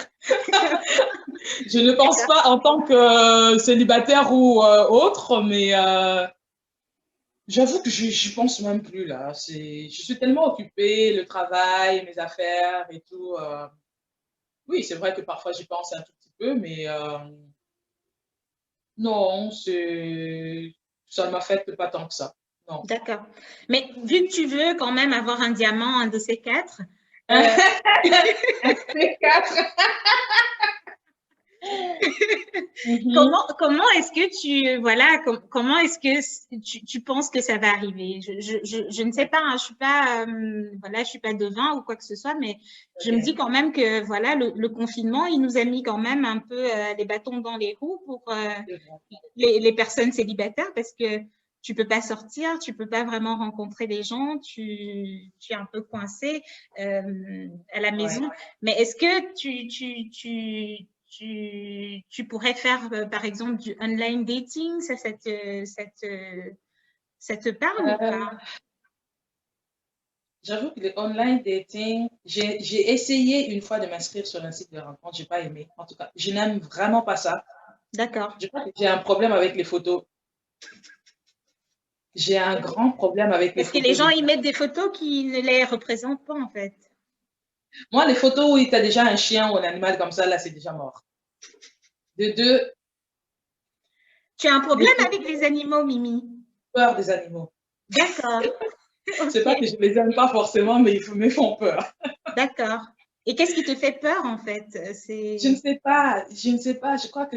Je ne pense pas en tant que célibataire ou autre, mais j'avoue que je pense même plus là. Je suis tellement occupée, le travail, mes affaires et tout. Oui, c'est vrai que parfois j'y pense un tout petit peu, mais non, ça ne m'affecte pas tant que ça. Non. D'accord. Mais vu que tu veux quand même avoir un diamant, un de ces quatre, C'est quatre. comment est-ce que comment est-ce que tu penses que ça va arriver? Je ne sais pas, hein, je suis pas, voilà, je suis pas devin ou quoi que ce soit, mais je me dis quand même que voilà, le confinement, il nous a mis quand même un peu les bâtons dans les roues pour les personnes célibataires parce que tu peux pas sortir, tu peux pas vraiment rencontrer des gens, tu es un peu coincé à la maison. Ouais. Mais est-ce que tu pourrais faire, par exemple, du online dating? Ça te parle ou pas? J'avoue que le online dating, j'ai essayé une fois de m'inscrire sur un site de rencontre, j'ai pas aimé. En tout cas, je n'aime vraiment pas ça. D'accord. Je crois que j'ai un problème avec les photos. J'ai un grand problème avec les Parce que les photos. gens, ils mettent des photos qui ne les représentent pas, en fait. Moi, les photos où tu as déjà un chien ou un animal comme ça, là, c'est déjà mort. De deux, Tu as un les problème photos, avec les animaux, Mimi? peur des animaux. D'accord. C'est pas Ok. que je les aime pas forcément, mais ils me font peur. D'accord. Et qu'est-ce qui te fait peur, en fait? Je ne sais pas, je ne sais pas. Je crois que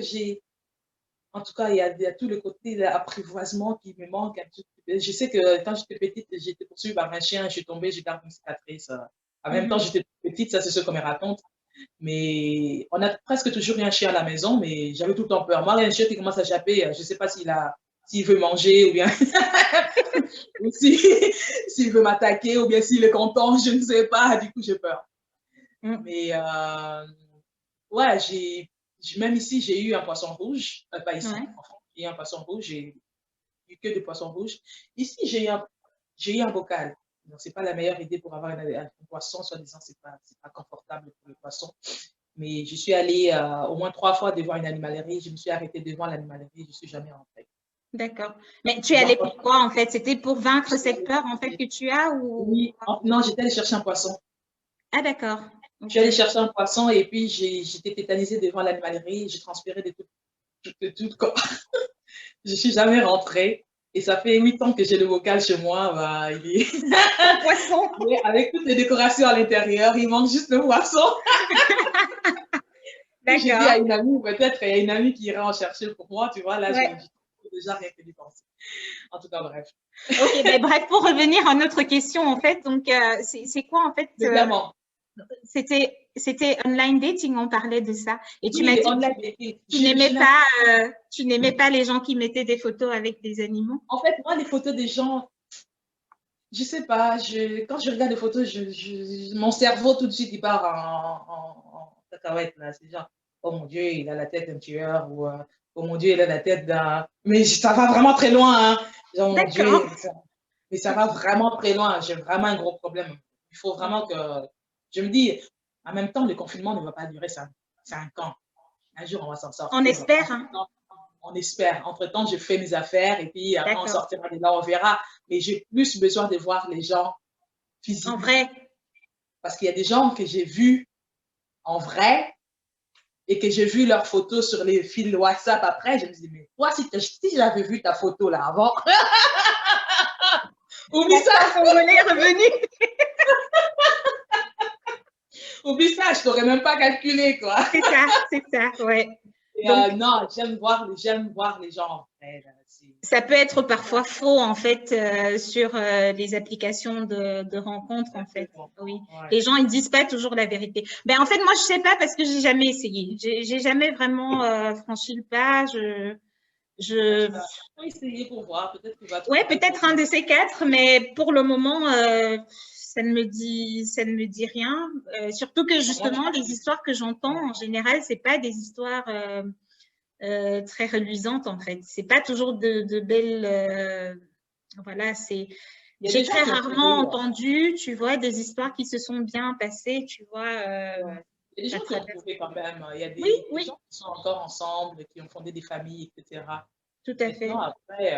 en tout cas, il y a tout le côté d'apprivoisement qui me manque un petit peu. Je sais que quand j'étais petite, j'étais poursuivie par un chien, je suis tombée, j'ai gardé une cicatrice. En même temps, j'étais petite, ça c'est ce qu'on me raconte. Mais on a presque toujours eu un chien à la maison, mais j'avais tout le temps peur. Moi, un chien qui commence à japper, je ne sais pas s'il veut manger ou bien ou s'il veut m'attaquer ou bien s'il est content, je ne sais pas. Du coup, j'ai peur. Mais ouais, même ici, j'ai eu un poisson rouge. Pas ici, Ouais. en France, j'ai eu un poisson rouge. J'ai eu que des poissons rouges. Ici, j'ai eu un bocal. Donc, c'est pas la meilleure idée pour avoir un poisson, soi-disant, c'est pas confortable pour le poisson. Mais je suis allée au moins 3 fois devant une animalerie. Je me suis arrêtée devant l'animalerie. Je ne suis jamais rentrée. D'accord. Mais tu es allée pourquoi, en fait? C'était pour vaincre cette peur, en fait, que tu as ou... Oui, non, j'étais allée chercher un poisson. Ah, d'accord. Je suis allée chercher un poisson et puis j'étais tétanisée devant l'animalerie. J'ai transpiré de tout le corps. Je suis jamais rentrée. Et ça fait 8 ans que j'ai le bocal chez moi. Bah, Un poisson. avec toutes les décorations à l'intérieur, il manque juste le poisson. J'ai dit à une amie, peut-être il y a une amie qui ira en chercher pour moi, tu vois, là, Ouais. j'ai déjà rien que d'y penser. En tout cas, bref. Ok, ben, bref, pour revenir à notre question, en fait, donc c'est quoi, en fait, Le diamant. C'était online dating, on parlait de ça. Et tu m'as Oui, dit online que dating. tu n'aimais pas les gens qui mettaient des photos avec des animaux. En fait, moi, les photos des gens, je sais pas, quand je regarde les photos, mon cerveau tout de suite, il part en cacahuète, là. C'est genre, oh mon Dieu, il a la tête d'un tueur, ou oh mon Dieu, il a la tête d'un. Mais ça va vraiment très loin, hein. Genre, mon Dieu, D'accord. mais ça va vraiment très loin. J'ai vraiment un gros problème. Il faut vraiment que. Je me dis, en même temps, le confinement ne va pas durer 5 ans. Un jour, on va s'en On sortir. espère, hein. On espère. Entre-temps, je fais mes affaires et puis après, on D'accord. sortira de là, on verra. Mais j'ai plus besoin de voir les gens En physiquement. vrai. Parce qu'il y a des gens que j'ai vus en vrai et que j'ai vu leurs photos sur les fils WhatsApp après. Je me dis, mais toi, si j'avais vu ta photo là avant, oublie ça. Ton volet est revenu. Oublie ça, je t'aurais même pas calculé, quoi. C'est ça, ouais. Et, Donc, non, j'aime voir les gens en vrai. Là. Ça peut être parfois faux, en fait, sur les applications de rencontres, en fait. Oui. Ouais. Les gens, ils disent pas toujours la vérité. Ben, en fait, moi, je sais pas parce que j'ai jamais essayé. J'ai jamais vraiment franchi le pas. Je vais essayer pour voir. Peut-être que tu vas trouver. Ouais, peut-être un de ces quatre, mais pour le moment, ça ne me dit rien. Surtout que justement, les histoires que j'entends, en général, c'est pas des histoires très reluisantes, en fait. C'est pas toujours de belles. Voilà, j'ai très rarement entendu, tu vois, des histoires qui se sont bien passées, tu vois. Ouais. Il y a des gens qui ont trouvé quand même. Il y a des gens qui sont encore ensemble, qui ont fondé des familles, etc. Tout à fait. Maintenant, après,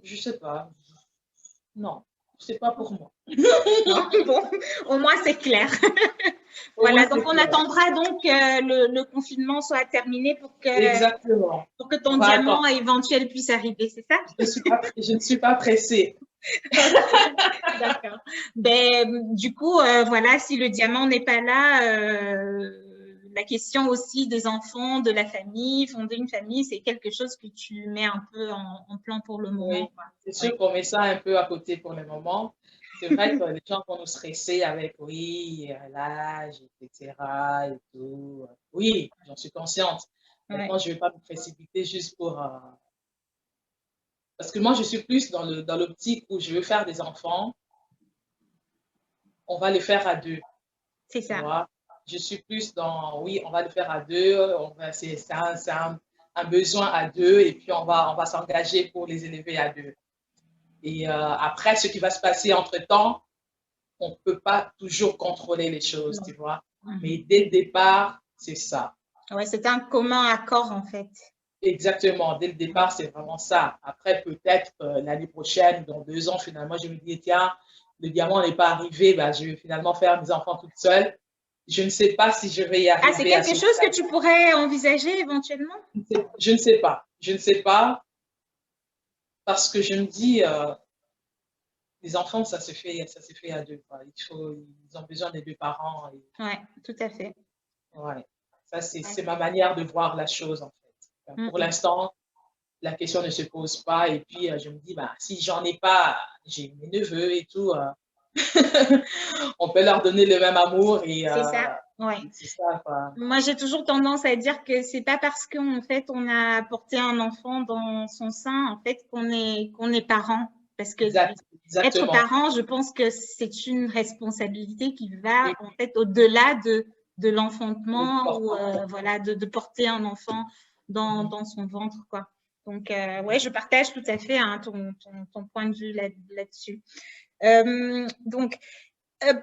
je sais pas. Non, c'est pas pour moi. Non, bon, au moins c'est clair. Voilà, donc on attendra donc que le confinement soit terminé pour que ton diamant éventuel puisse arriver, c'est ça? Je ne suis pas pressée. D'accord. Ben, du coup, voilà, si le diamant n'est pas là, la question aussi des enfants, de la famille, fonder une famille, c'est quelque chose que tu mets un peu en plan pour le moment. Oui, c'est sûr qu'on met ça un peu à côté pour le moment. C'est vrai que les gens vont nous stresser avec, oui, l'âge, etc. et tout. Oui, j'en suis consciente. Maintenant, je ne vais pas me précipiter juste pour... Parce que moi, je suis plus dans l'optique où je veux faire des enfants. On va le faire à deux. C'est ça. Vois? Je suis plus dans, oui, on va le faire à deux. C'est un besoin à deux et puis on va s'engager pour les élever à deux. Et après, ce qui va se passer entre-temps, on ne peut pas toujours contrôler les choses, tu vois. Mais dès le départ, c'est ça. Ouais, c'est un commun accord, en fait. Exactement. Dès le départ, c'est vraiment ça. Après, peut-être l'année prochaine, dans 2 ans, finalement, je me dis, tiens, le diamant n'est pas arrivé, ben, je vais finalement faire mes enfants toute seule. Je ne sais pas si je vais y arriver. Ah, c'est quelque chose que tu pourrais envisager éventuellement? Je ne sais pas. Je ne sais pas. Parce que je me dis, les enfants, ça se fait à deux. Quoi. Ils ont besoin des deux parents. Oui, tout à fait. Ouais. Ça, c'est ma manière de voir la chose, en fait. Pour l'instant, la question ne se pose pas. Et puis, je me dis, bah, si j'en ai pas, j'ai mes neveux et tout. On peut leur donner le même amour. C'est ça, oui. C'est ça, quoi. Moi, j'ai toujours tendance à dire que c'est pas parce qu'en fait, on a porté un enfant dans son sein, en fait, qu'on est parent. Parce que être parent, je pense que c'est une responsabilité qui va, en fait, au-delà de l'enfantement ou voilà, de porter un enfant dans son ventre, quoi. Donc, ouais, je partage tout à fait ton point de vue là-dessus. Donc,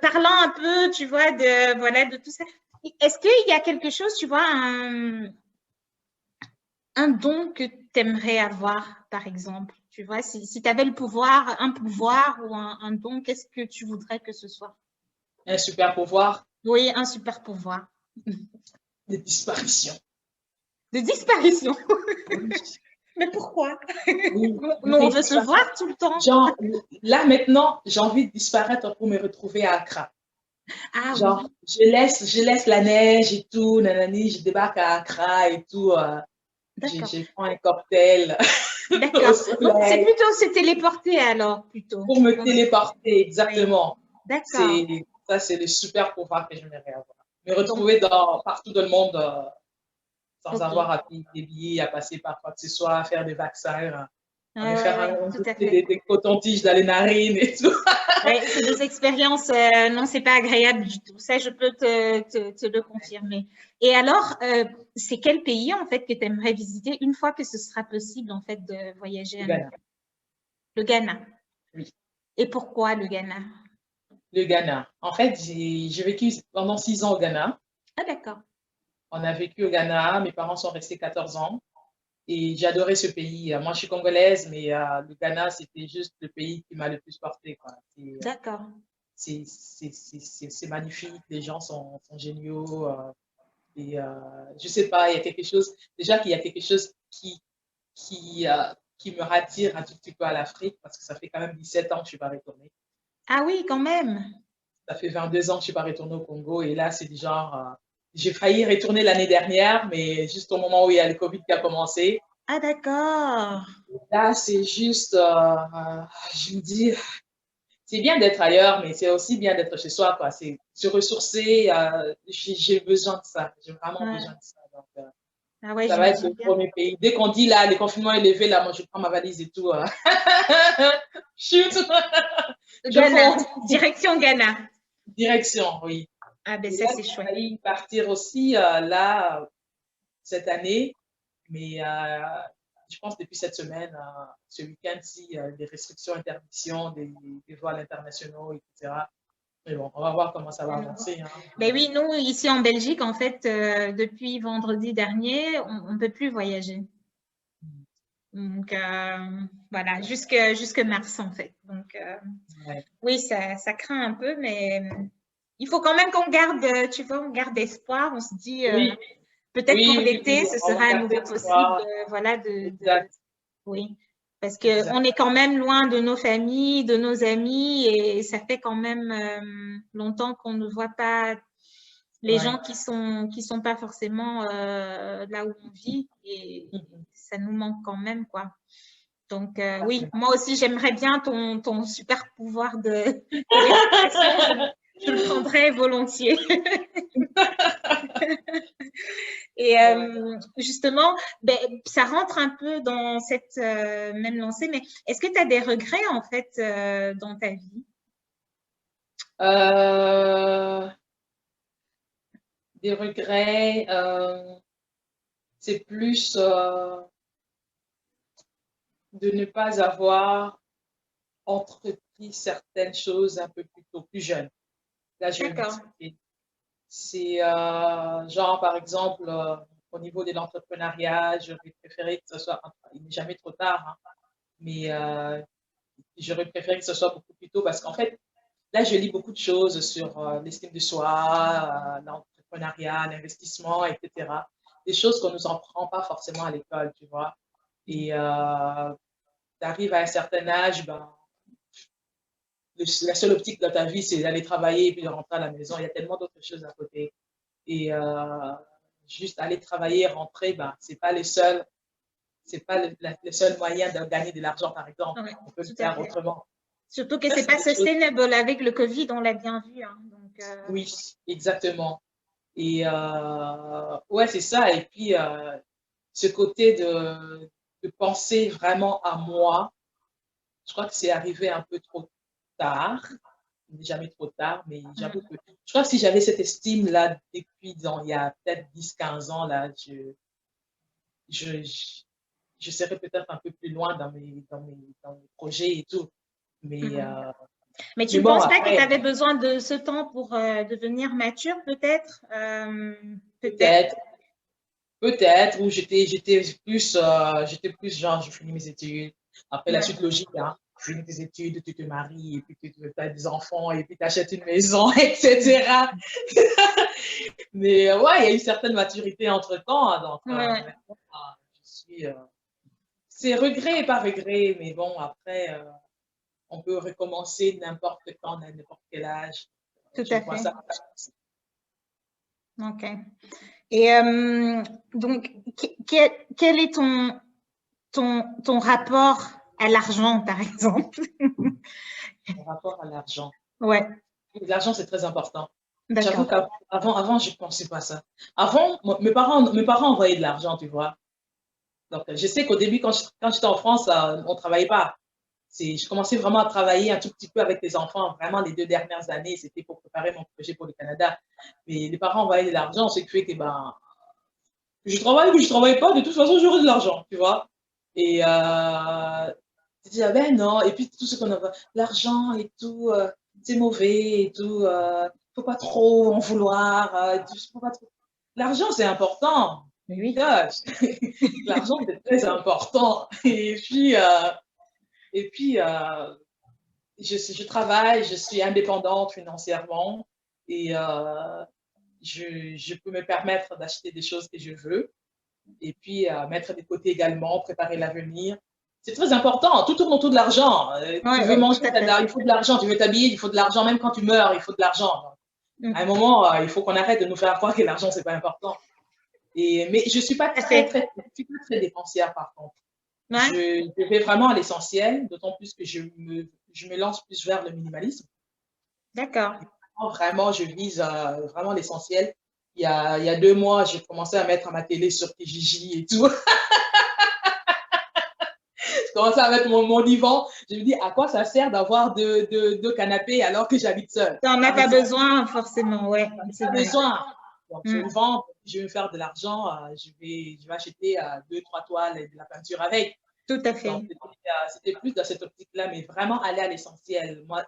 parlant un peu, tu vois, de tout ça, est-ce qu'il y a quelque chose, tu vois, un don que tu aimerais avoir, par exemple? Tu vois, si tu avais un pouvoir ou un don, qu'est-ce que tu voudrais que ce soit? Un super pouvoir? Oui, un super pouvoir. De disparition. De disparition? Mais pourquoi? On veut se voir tout le temps. Genre, là, maintenant, j'ai envie de disparaître pour me retrouver à Accra. Ah, genre, oui. je laisse la neige et tout, nanani, je débarque à Accra et tout. Je prends un cocktail. D'accord. Donc, c'est plutôt se téléporter alors, plutôt. Pour me téléporter, exactement. D'accord. Ça, c'est le super pouvoir que j'aimerais avoir. Me retrouver partout dans le monde sans avoir à payer des billets, à passer par quoi que ce soit, à faire des vaccins, à me faire tout à fait. des cotons-tiges dans les narines et tout. Ouais, c'est des expériences, non, c'est pas agréable du tout. Ça, je peux te le confirmer. Et alors, c'est quel pays, en fait, que tu aimerais visiter une fois que ce sera possible, en fait, de voyager à nouveau? Le Ghana. Oui. Et pourquoi le Ghana? Le Ghana. En fait, j'ai vécu pendant 6 ans au Ghana. Ah, d'accord. On a vécu au Ghana. Mes parents sont restés 14 ans. Et j'ai adoré ce pays. Moi, je suis congolaise, mais le Ghana, c'était juste le pays qui m'a le plus porté, quoi. D'accord. C'est magnifique. Les gens sont géniaux. Je sais pas, il y a quelque chose, déjà qu'il y a quelque chose qui me rattire un tout petit peu à l'Afrique, parce que ça fait quand même 17 ans que je ne suis pas retournée. Ah oui, quand même. Ça fait 22 ans que je ne suis pas retournée au Congo, et là, c'est du genre, j'ai failli retourner l'année dernière, mais juste au moment où il y a le Covid qui a commencé. Ah, d'accord. Là, c'est juste, je me dis, c'est bien d'être ailleurs, mais c'est aussi bien d'être chez soi, quoi. C'est se ressourcer, j'ai besoin de ça, j'ai vraiment besoin de ça. Donc, ah ouais, ça va être j'imagine le bien. premier pays. Dès qu'on dit là, le confinement est levé, là, moi, je prends ma valise et tout. Shoot! Ghana, direction Ghana. Direction, oui. Ah ben Et ça, là, c'est j'ai chouette. failli partir aussi là, cette année, mais je pense depuis cette semaine, ce week-end-ci, des restrictions, interdictions des vols internationaux, etc. Mais bon, on va voir comment ça va avancer. Hein. Ben oui, nous, ici en Belgique, en fait, depuis vendredi dernier, on ne peut plus voyager. Donc, voilà, jusque mars, en fait. Donc, Ouais. oui, ça craint un peu, mais il faut quand même qu'on garde, tu vois, on garde espoir. On se dit, Oui, peut-être pour l'été, oui, ce on va sera à garder nouveau possible, espoir. voilà, Exact. oui. Parce Exact. qu'on est quand même loin de nos familles, de nos amis, et ça fait quand même longtemps qu'on ne voit pas les gens qui sont pas forcément là où on vit, et ça nous manque quand même, quoi. Donc, oui, moi aussi, j'aimerais bien ton super pouvoir de téléportation. Je le prendrais volontiers. Et justement, ben, ça rentre un peu dans cette même lancée, mais est-ce que tu as des regrets, en fait, dans ta vie? Des regrets, c'est plus de ne pas avoir entrepris certaines choses un peu plus tôt, plus jeune. Là, je vais D'accord. m'expliquer. C'est genre, par exemple, au niveau de l'entrepreneuriat, j'aurais préféré que ce soit, enfin, il n'est jamais trop tard, hein, mais j'aurais préféré que ce soit beaucoup plus tôt parce qu'en fait, là, je lis beaucoup de choses sur l'estime de soi, l'entrepreneuriat, l'investissement, etc. Des choses qu'on ne nous en prend pas forcément à l'école, tu vois. Et tu arrives à un certain âge, ben, la seule optique dans ta vie, c'est d'aller travailler et puis de rentrer à la maison. Il y a tellement d'autres choses à côté. Et juste aller travailler, rentrer, ben, c'est pas le seul moyen de gagner de l'argent, par exemple. Ouais, On peut le tout à faire fait. autrement. Surtout que Ça, c'est c'est pas des choses. sustainable avec le Covid, on l'a bien vu. Hein, donc, Oui, exactement. Et ouais, c'est ça. Et puis, ce côté de penser vraiment à moi, je crois que c'est arrivé un peu trop tard. Il n'est jamais trop tard, mais j'avoue que je crois que si j'avais cette estime-là depuis il y a peut-être 10-15 ans, là, je, je serais peut-être un peu plus loin dans mes projets et tout. Mais, mais tu mais ne bon, penses pas que tu après, avais besoin de ce temps pour devenir mature, peut-être? peut-être, peut-être, ou j'étais plus genre, je finis mes études. Après, la Ouais. suite logique, hein, tu finis tes études, tu te maries, et puis tu as des enfants, et puis tu achètes une maison, etc. Mais ouais, il y a une certaine maturité entre-temps. Hein, donc, Ouais. maintenant, je suis. C'est regret et pas regret, mais bon, après, on peut recommencer n'importe quand, à n'importe quel âge. Tout Je à vois fait. ça. OK. Et donc, quel est ton rapport à l'argent, par exemple? Par rapport à l'argent. Ouais. L'argent, c'est très important. J'avoue D'accord. qu'avant, je ne pensais pas ça. Avant, mes parents envoyaient de l'argent, tu vois. Donc, je sais qu'au début, quand j'étais en France, on ne travaillait pas. Je commençais vraiment à travailler un tout petit peu avec les enfants. Vraiment, les 2 dernières années, c'était pour préparer mon projet pour le Canada. Mais les parents envoyaient de l'argent, ce qui fait que, ben, que je travaille ou que je ne travaille pas, de toute façon, j'aurai de l'argent, tu vois. Et tu dis, ah ben non. Et puis, tout ce qu'on a, l'argent et tout, c'est mauvais et tout. Faut pas trop en vouloir. Faut pas trop. L'argent, c'est important. Oui. Gosh. L'argent, c'est très important. Et puis je travaille, je suis indépendante financièrement et je peux me permettre d'acheter des choses que je veux et puis mettre de côté également, préparer l'avenir. C'est très important, tout tourne autour de l'argent. Tu Ouais, veux ouais, manger, tout à fait. il faut de l'argent. Tu veux t'habiller, il faut de l'argent. Même quand tu meurs, il faut de l'argent. À un Mm. moment, il faut qu'on arrête de nous faire croire que l'argent, c'est pas important. Mais je suis pas Tout à fait. je suis pas très dépensière par contre. Ouais, Je vais vraiment à l'essentiel, d'autant plus que je me lance plus vers le minimalisme. d'accord. Vraiment, je vise vraiment l'essentiel. Il y a 2 mois, j'ai commencé à mettre ma télé sur Kijiji et tout. Je commençais à mettre mon divan. Je me dis, à quoi ça sert d'avoir deux canapés alors que j'habite seule? Tu n'en as Ça me pas sert besoin, forcément, ouais, c'est pas vrai. besoin. Donc, je le Mm. vends, je vais me faire de l'argent, je vais acheter 2, 3 toiles et de la peinture avec. Tout à Donc, fait. c'était plus dans cette optique-là, mais vraiment aller à l'essentiel. Moi,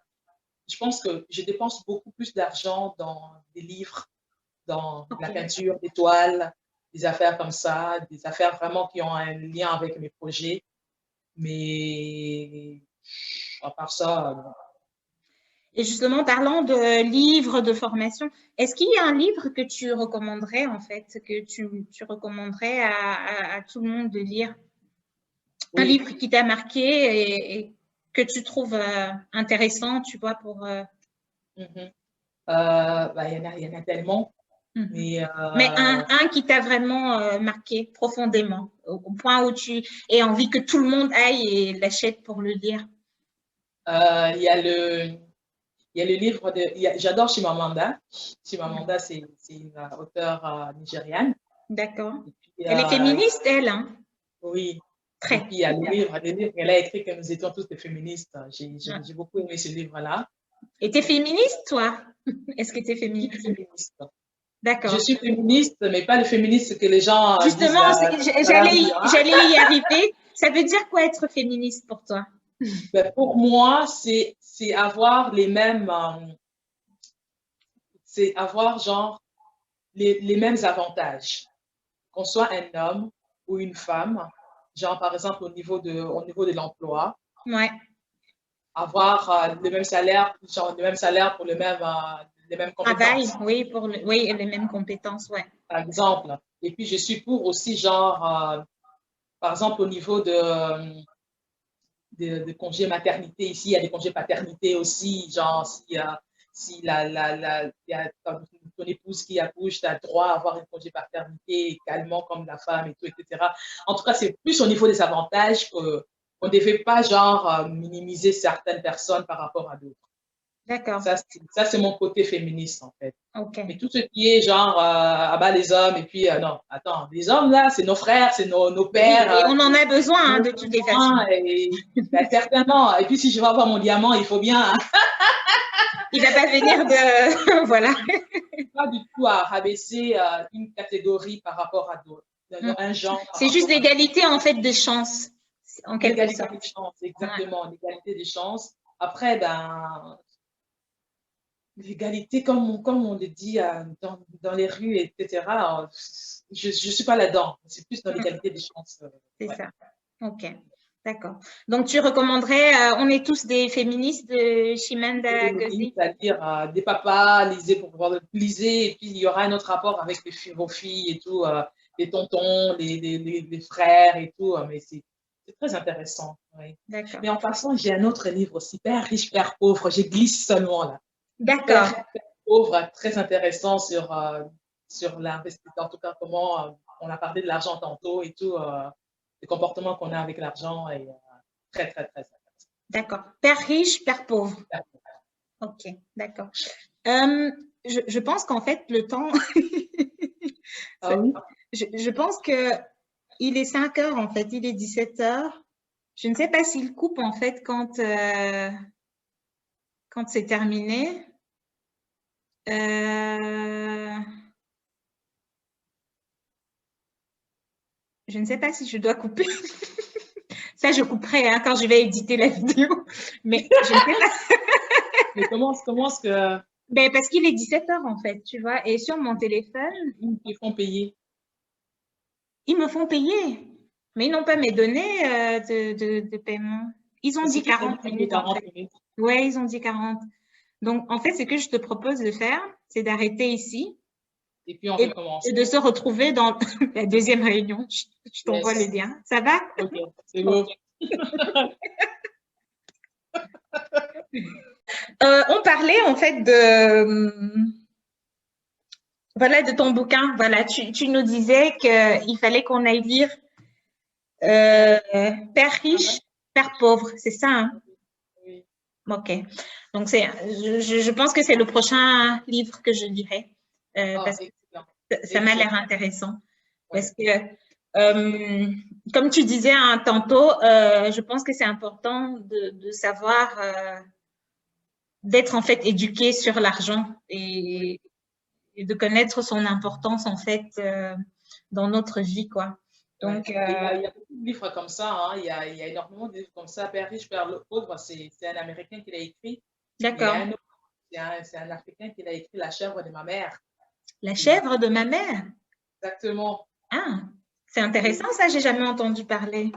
je pense que je dépense beaucoup plus d'argent dans des livres, dans Ok. la peinture, des toiles, des affaires comme ça, des affaires vraiment qui ont un lien avec mes projets. Mais à part ça, Et justement, parlant de livres, de formation, est-ce qu'il y a un livre que tu recommanderais, en fait, que tu recommanderais à tout le monde de lire? Un oui. livre qui t'a marqué et que tu trouves intéressant, tu vois, pour… Mhm. Bah, il y en a tellement, Mhm. mais Mais un qui t'a vraiment marqué profondément, au point où tu aies envie que tout le monde aille et l'achète pour le lire. il y a il y a le livre j'adore Chimamanda. Chimamanda, c'est une auteure nigériane. D'accord. Et puis, Elle est féministe, elle, hein? oui. Et Très. puis, il y a le livre qu'elle a écrit que nous étions tous des féministes. J'ai beaucoup aimé ce livre-là. Et t'es féministe, toi? Est-ce que t'es Je suis féministe? féministe. Je D'accord. suis féministe, mais pas le féministe que les gens disent Justement, dans la rue. Hein. j'allais y arriver. Ça veut dire quoi être féministe pour toi? Ben, pour moi, c'est avoir c'est avoir genre les mêmes avantages. Qu'on soit un homme ou une femme, genre par exemple au niveau de l'emploi, Ouais. avoir le même salaire pour les mêmes Travail, compétences, oui, oui, et les mêmes compétences, ouais. par exemple. Et puis, je suis pour aussi, genre, par exemple, au niveau de congés maternité, ici, il y a des congés paternité aussi, genre, si il y a ton épouse qui accouche, tu as droit à avoir un congé paternité également comme la femme et tout, etc. En tout cas, c'est plus au niveau des avantages qu'on ne devait pas, genre, minimiser certaines personnes par rapport à d'autres. D'accord. Ça c'est mon côté féministe, en fait. OK. Mais tout ce qui est genre, abat les hommes, et puis, non, attends, les hommes, là, c'est nos frères, c'est nos Oui, et pères, on en a besoin hein, nos de toutes les façons. enfants, et ben, certainement. Et puis, si je veux avoir mon diamant, il faut bien Il va pas venir de… Voilà. pas du tout à rabaisser une catégorie par rapport à d'autres, un genre par C'est juste rapport à l'égalité, en fait, des chances, en quelque l'égalité sorte. des chances, Ouais. exactement, l'égalité des chances. Après, ben, l'égalité, comme on le dit dans les rues, etc., je ne suis pas là-dedans. C'est plus dans l'égalité des chances. C'est Ouais. ça. OK. D'accord. Donc, tu recommanderais, on est tous des féministes de Chimamanda Ngozi? C'est-à-dire des papas, lisez pour pouvoir liser, et puis il y aura un autre rapport avec vos filles et tout, les tontons, les frères et tout, mais c'est très intéressant. Oui. D'accord. Mais en passant, j'ai un autre livre aussi, Père riche, Père pauvre, je glisse seulement là. D'accord. Père pauvre, très intéressant sur l'investissement, en tout cas comment on a parlé de l'argent tantôt et tout, les comportements qu'on a avec l'argent et très, très, très intéressant. D'accord. Père riche, père pauvre. Ok, d'accord. Je pense qu'en fait, le temps, Ah oui? je pense que il est 5 heures, en fait, il est 17 heures. Je ne sais pas s'il coupe, en fait, quand c'est terminé. Euh, je ne sais pas si je dois couper. Ça, je couperai hein, quand je vais éditer la vidéo. Mais je ne sais pas. Mais comment est-ce que Ben, parce qu'il est 17 heures, en fait, tu vois. Et sur mon téléphone, ils te font payer? ils me font payer. Mais ils n'ont pas mes données de paiement. Ils ont dit C'est qui t'a 40 dit que minutes, en 40 fait. minutes? Ouais, ils ont dit 40. Donc, en fait, ce que je te propose de faire, c'est d'arrêter ici Et puis on et, recommence. et de se retrouver dans la deuxième réunion. Je t'envoie le Yes. lien. Ça va? Ok, c'est Ok. beau. On parlait en fait voilà, de ton bouquin. Voilà, tu nous disais qu'il fallait qu'on aille lire Père riche, Père pauvre. C'est ça, hein? Oui. Ok. Donc, je pense que c'est le prochain livre que je lirai Ah, parce que excellent. ça m'a l'air Excellent. intéressant. Parce Ouais. que, comme tu disais tantôt, je pense que c'est important de savoir, d'être en fait éduqué sur l'argent Oui. et de connaître son importance en fait dans notre vie, quoi. Ouais. Donc, Et il y a beaucoup de livres comme ça, hein. Il y a énormément de livres comme ça. Père riche, Père le pauvre, c'est un Américain qui l'a écrit. Mais il y a d'accord. un autre, c'est un Africain qui l'a écrit, La chèvre de ma mère. La Et chèvre de ma mère. exactement. Ah, c'est Oui. intéressant ça, j'ai jamais entendu parler.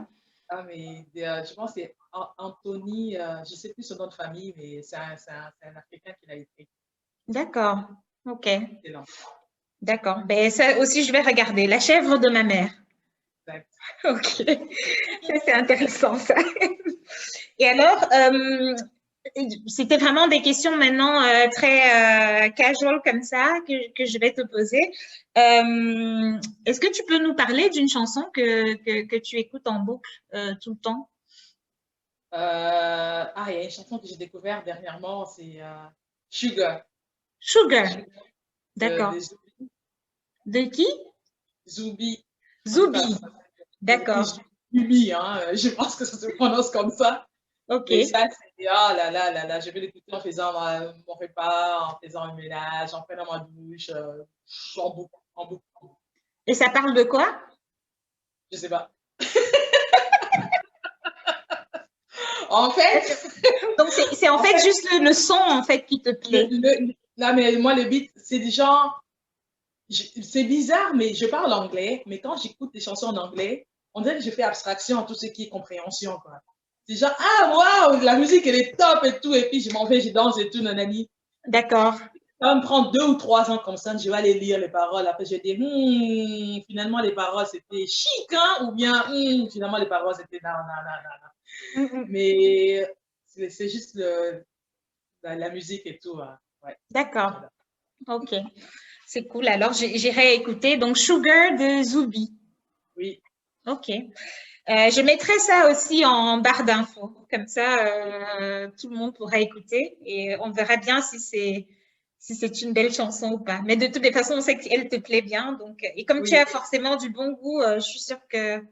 Ah, mais je pense que c'est Anthony, je ne sais plus son nom de famille, mais c'est un Africain qui l'a écrit. D'accord. Ok. Excellent. D'accord. Ben ça aussi je vais regarder. La chèvre de ma mère. Exact. Ok. Ça, c'est intéressant ça. Et alors, c'était vraiment des questions maintenant très casual comme ça que je vais te poser. Est-ce que tu peux nous parler d'une chanson que tu écoutes en boucle tout le temps? Il y a une chanson que j'ai découverte dernièrement, c'est Sugar Sugar. D'accord. de Zubi. De qui? Zubi. En tout cas, Zubi. on écrit D'accord. Zubi, hein, je pense que ça se prononce comme ça. Ok. Mais ça, c'est, ah là là là là, je vais l'écouter en faisant mon repas, en faisant le ménage, en prenant ma douche, en boucle, en boucle. Et ça parle de quoi? Je sais pas. En fait, Donc, c'est en en fait fait, juste le son en fait qui te plaît. là, mais moi, le beat, c'est du genre, c'est bizarre, mais je parle anglais, mais quand j'écoute des chansons en anglais, on dirait que je fais abstraction à tout ce qui est compréhension, quoi. C'est genre, ah, waouh, la musique, elle est top et tout, et puis je m'en vais, je danse et tout, nanani. D'accord. Ça va me prendre 2 ou 3 ans comme ça, je vais aller lire les paroles. Après, je vais dire, finalement, les paroles, c'était chic, hein, ou bien, finalement, les paroles, c'était non, non, non, non, non. Mm, mm. Mais c'est juste la musique et tout. Ouais, D'accord. j'adore. Ok. C'est cool. Alors, j'irai écouter. Donc, Sugar de Zubi. Oui, Ok. Je mettrai ça aussi en barre d'infos. Comme ça, tout le monde pourra écouter et on verra bien si c'est une belle chanson ou pas. Mais de toutes les façons, on sait qu'elle te plaît bien. Donc, et comme tu oui, as forcément du bon goût, je suis sûre que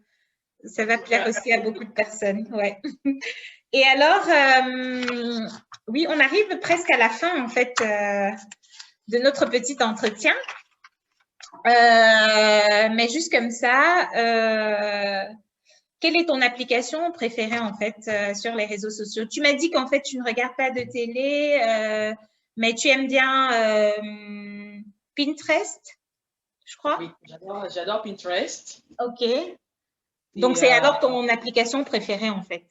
ça va plaire super. aussi à beaucoup de personnes. Ouais. Et alors, oui, on arrive presque à la fin en fait de notre petit entretien. Mais juste comme ça, quelle est ton application préférée en fait sur les réseaux sociaux? Tu m'as dit qu'en fait tu ne regardes pas de télé, mais tu aimes bien Pinterest, je crois. Oui, j'adore Pinterest. Ok. Donc Et c'est alors ton application préférée en fait.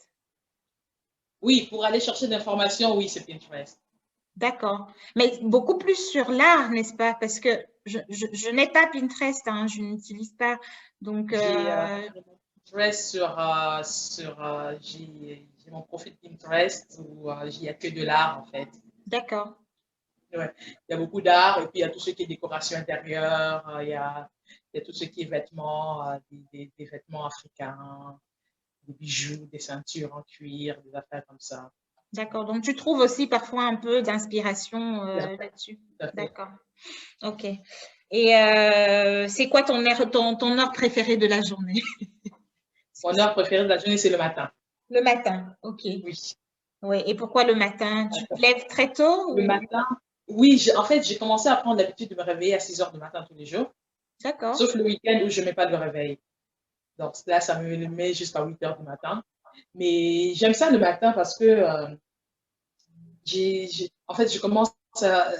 oui, pour aller chercher de l'information, oui, c'est Pinterest. D'accord. Mais beaucoup plus sur l'art, n'est-ce pas? Parce que je n'ai pas Pinterest, hein, je n'utilise pas. Donc, J'ai mon Pinterest j'ai mon profil Pinterest où il n'y a que de l'art, en fait. d'accord. Ouais. Il y a beaucoup d'art et puis il y a tout ce qui est décoration intérieure, il y a tout ce qui est vêtements, des vêtements africains, des bijoux, des ceintures en cuir, des affaires comme ça. D'accord. Donc, tu trouves aussi parfois un peu d'inspiration Tout à fait. là-dessus. Tout à fait. D'accord. OK. Et c'est quoi ton heure préférée de la journée? Mon heure préférée de la journée, c'est le matin. Le matin. OK. Oui. Oui. Et pourquoi le matin? Tu te lèves très tôt Le ou... matin, oui, en fait, j'ai commencé à prendre l'habitude de me réveiller à 6 heures du matin tous les jours, D'accord. sauf le week-end où je ne mets pas de réveil. Donc là, ça me met jusqu'à 8 heures du matin. Mais j'aime ça le matin parce que en fait, je commence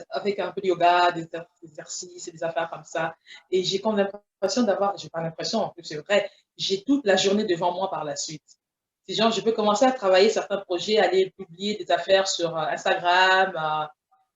avec un peu de yoga, des exercices et des affaires comme ça. Et j'ai comme l'impression d'avoir, j'ai pas l'impression, en plus c'est vrai, j'ai toute la journée devant moi par la suite. C'est genre, je peux commencer à travailler certains projets, aller publier des affaires sur Instagram,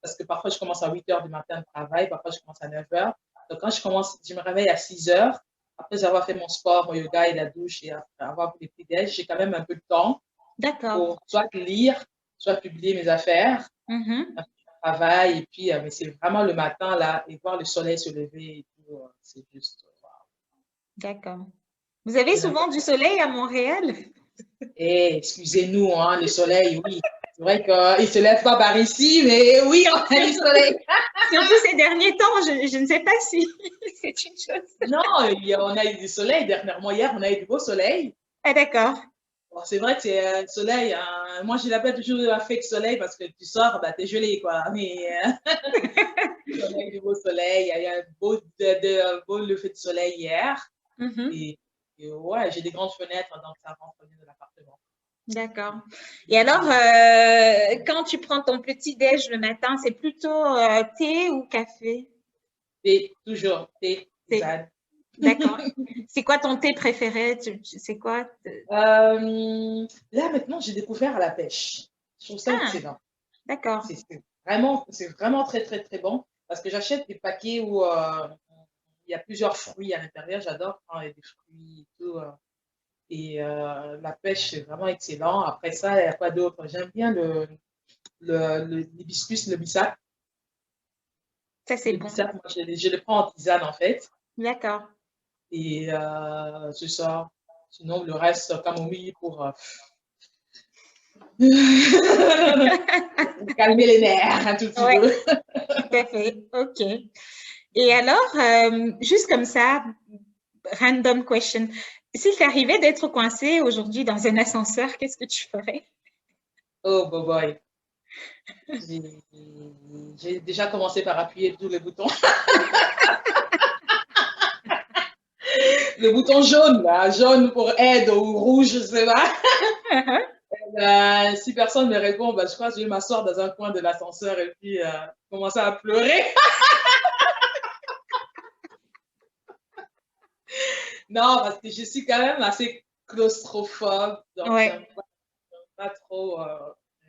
parce que parfois je commence à 8 heures du matin de travail, parfois je commence à 9 heures. Donc quand je me réveille à 6 heures, après avoir fait mon sport, mon yoga et la douche et après avoir pris des petits déj, j'ai quand même un peu de temps D'accord. pour soit lire, soit publier mes affaires, Mhm. travail, et puis, mais c'est vraiment le matin, là, et voir le soleil se lever et tout, c'est juste, wow. D'accord. Vous avez souvent du soleil à Montréal? Et excusez-nous, hein, le soleil, oui. C'est vrai qu'il ne se lève pas par ici, mais oui, on a du soleil. Surtout ces derniers temps, je ne sais pas si c'est une chose. Non, on a eu du soleil dernièrement. Hier, on a eu du beau soleil. Ah, d'accord. Bon, c'est vrai que c'est un soleil. Moi, je l'appelle toujours un fake soleil parce que tu sors, bah, t'es gelé, quoi. Mais on a eu du beau soleil. Il y a eu un beau lever de soleil hier. Mhm. Et ouais, j'ai des grandes fenêtres, donc ça rentre bien de l'appartement. D'accord. Et alors, quand tu prends ton petit déj le matin, c'est plutôt thé ou café? Thé, toujours, thé, Thé. tisane. D'accord. C'est quoi ton thé préféré? C'est quoi? Là, maintenant, j'ai découvert à la pêche. Je trouve ça Ah, excellent. d'accord. C'est vraiment très, très, très bon parce que j'achète des paquets où il y a plusieurs fruits à l'intérieur. J'adore quand il y a des fruits et tout. Et la pêche, c'est vraiment excellent. Après ça, il y a quoi d'autre? J'aime bien l'hibiscus, le bissap. Ça, c'est Le bon. bissap, moi, je le prends en tisane, en fait. D'accord. Et c'est ça. Sinon, le reste, camomille pour calmer les nerfs un tout petit Ouais, peu. tout à fait. OK. Et alors, juste comme ça, random question. S'il t'arrivait d'être coincé aujourd'hui dans un ascenseur, qu'est-ce que tu ferais? Oh, boy. J'ai déjà commencé par appuyer tous les boutons. Le bouton jaune, là, jaune pour aide ou rouge, je sais pas. Si personne ne me répond, bah, je crois que je vais m'asseoir dans un coin de l'ascenseur et puis commencer à pleurer. Non, parce que je suis quand même assez claustrophobe, donc Ouais. j'aime pas trop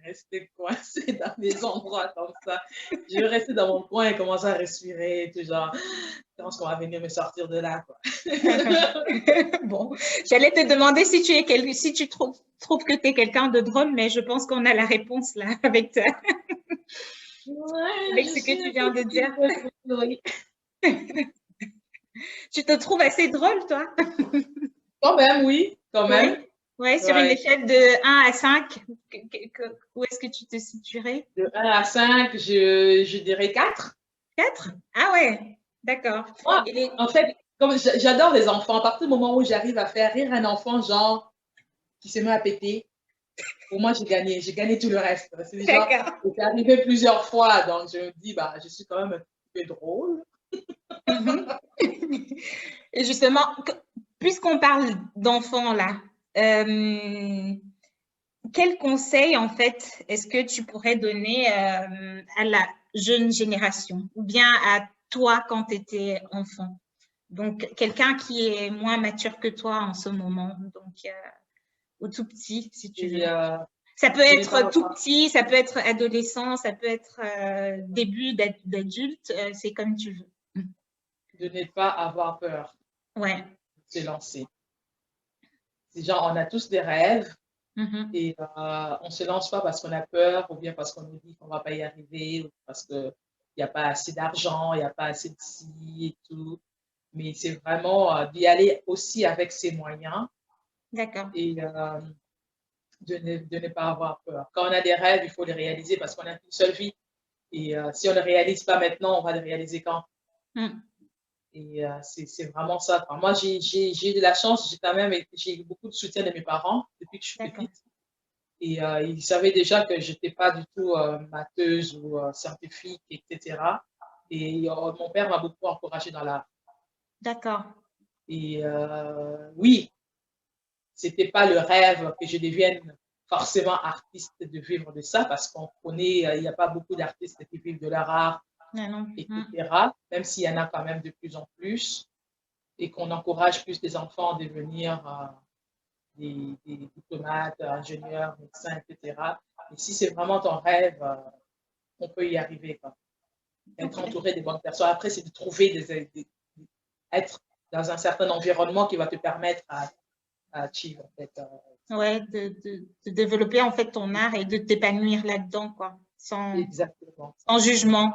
rester coincée dans des endroits comme ça. Je vais rester dans mon coin et commencer à respirer, tout genre, je pense qu'on va venir me sortir de là, quoi. Bon, j'allais te demander si si tu trouves que tu es quelqu'un de drôle, mais je pense qu'on a la réponse là avec Ouais, avec je ce que suis tu un viens tout de petit dire. peu oui. Tu te trouves assez drôle, toi? Quand même, oui, quand Oui. même. Ouais, sur une Ouais. échelle de 1 à 5, où est-ce que tu te situerais? De 1 à 5, je dirais 4. 4? Ah ouais, d'accord. Moi, Et les... en fait, comme j'adore les enfants, à partir du moment où j'arrive à faire rire un enfant, genre, qui se met à péter, pour moi, j'ai gagné tout le reste. C'est déjà, D'accord. c'est arrivé plusieurs fois, donc je me dis, bah, je suis quand même un petit peu drôle. Mhm. Et justement, puisqu'on parle d'enfants là, quel conseil en fait est-ce que tu pourrais donner à la jeune génération ou bien à toi quand tu étais enfant? Donc, quelqu'un qui est moins mature que toi en ce moment, donc ou tout petit, si tu veux. Et Ça peut de ne pas être tout avoir, petit, ça peut être adolescent, ça peut être début d'adulte, c'est comme tu veux. de ne pas avoir peur Ouais. de se lancer. C'est genre, on a tous des rêves Mhm. et on ne se lance pas parce qu'on a peur ou bien parce qu'on nous dit qu'on ne va pas y arriver ou parce qu'il n'y a pas assez d'argent, il n'y a pas assez de ci et tout. Mais c'est vraiment d'y aller aussi avec ses moyens D'accord. et de ne pas avoir peur. Quand on a des rêves, il faut les réaliser parce qu'on n'a qu'une seule vie. Et si on ne les réalise pas maintenant, on va les réaliser quand? Mm. Et c'est vraiment ça. Enfin, moi, j'ai eu de la chance, j'ai eu beaucoup de soutien de mes parents depuis que je suis D'accord. petite. Et ils savaient déjà que je n'étais pas du tout matheuse ou scientifique, etc. Et mon père m'a beaucoup encouragée dans l'art. D'accord. Et oui, c'était pas le rêve que je devienne forcément artiste de vivre de ça, parce qu'on connaît, il n'y a pas beaucoup d'artistes qui vivent de leur art, Ah non. etc. Même s'il y en a quand même de plus en plus, et qu'on encourage plus les enfants à devenir des diplomates, ingénieurs, médecins, etc. Et si c'est vraiment ton rêve, on peut y arriver, quoi. Être entouré des bonnes personnes. Après, c'est de trouver être dans un certain environnement qui va te permettre à achieve, en fait. Ouais, de développer en fait ton art et de t'épanouir là-dedans, quoi, Exactement. sans jugement.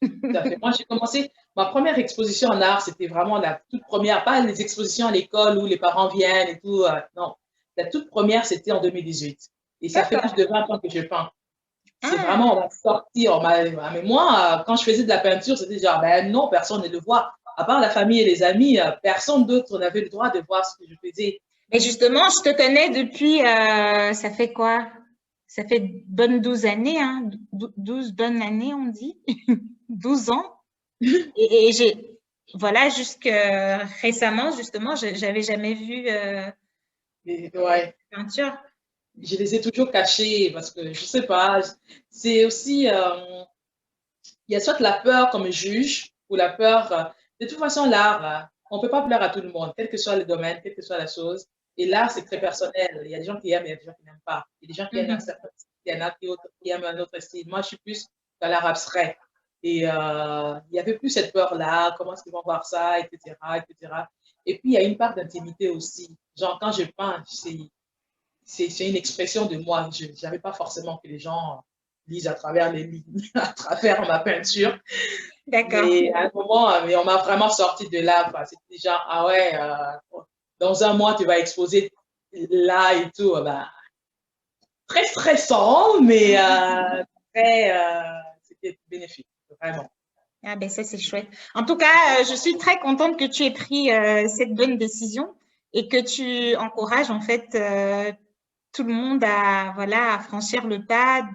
Tout à fait. Moi, j'ai commencé, ma première exposition en art, c'était vraiment la toute première, pas les expositions à l'école où les parents viennent et tout. Non, la toute première, c'était en 2018. Et ça fait plus de 20 ans que je peins. C'est Ah, vraiment, on m'a sorti, mais moi, quand je faisais de la peinture, c'était genre, ben non, personne ne le voit. À part la famille et les amis, personne d'autre n'avait le droit de voir ce que je faisais. mais justement, je te connais depuis, ça fait quoi? Ça fait bonne 12 années, hein? 12 bonnes années, on dit. 12 ans. Et j'ai, voilà, jusque récemment, justement, j'avais jamais vu Ouais. peinture. Je les ai toujours cachés parce que je sais pas, c'est aussi, il y a soit la peur qu'on me juge ou la peur, de toute façon, l'art, on peut pas plaire à tout le monde, quel que soit le domaine, quelle que soit la chose. Et l'art, c'est très personnel. Il y a des gens qui aiment, il y a des gens qui n'aiment pas. Il y a des gens qui aiment un certain style, il y en a qui aiment un autre style. Moi, je suis plus dans l'art abstrait. Et il y avait plus cette peur-là, comment est-ce qu'ils vont voir ça, etc., etc. Et puis, il y a une part d'intimité aussi. Genre, quand je peins, c'est une expression de moi. Je n'avais pas forcément que les gens lisent à travers les lignes, à travers ma peinture. D'accord. Mais à un moment, mais on m'a vraiment sorti de là. C'était genre, ah ouais, dans un mois, tu vas exposer là et tout. Ben, très stressant, mais c'était bénéfique, vraiment. Ah ben ça, c'est chouette. En tout cas, je suis très contente que tu aies pris cette bonne décision et que tu encourages en fait tout le monde à voilà à franchir le pas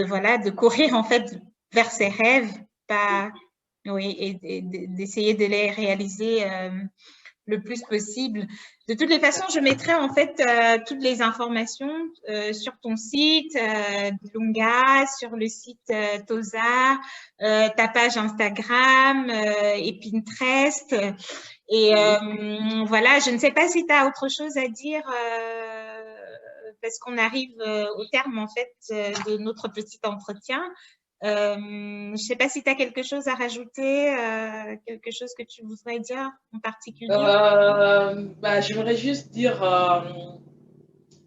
voilà de courir en fait vers ses rêves, pas oui et d'essayer de les réaliser le plus possible. De toutes les façons, je mettrai en fait toutes les informations sur ton site Lunga, sur le site Toza, ta page Instagram et Pinterest. Et voilà, je ne sais pas si tu as autre chose à dire parce qu'on arrive au terme en fait de notre petit entretien. Je ne sais pas si tu as quelque chose à rajouter, quelque chose que tu voudrais dire en particulier. Bah, j'aimerais juste dire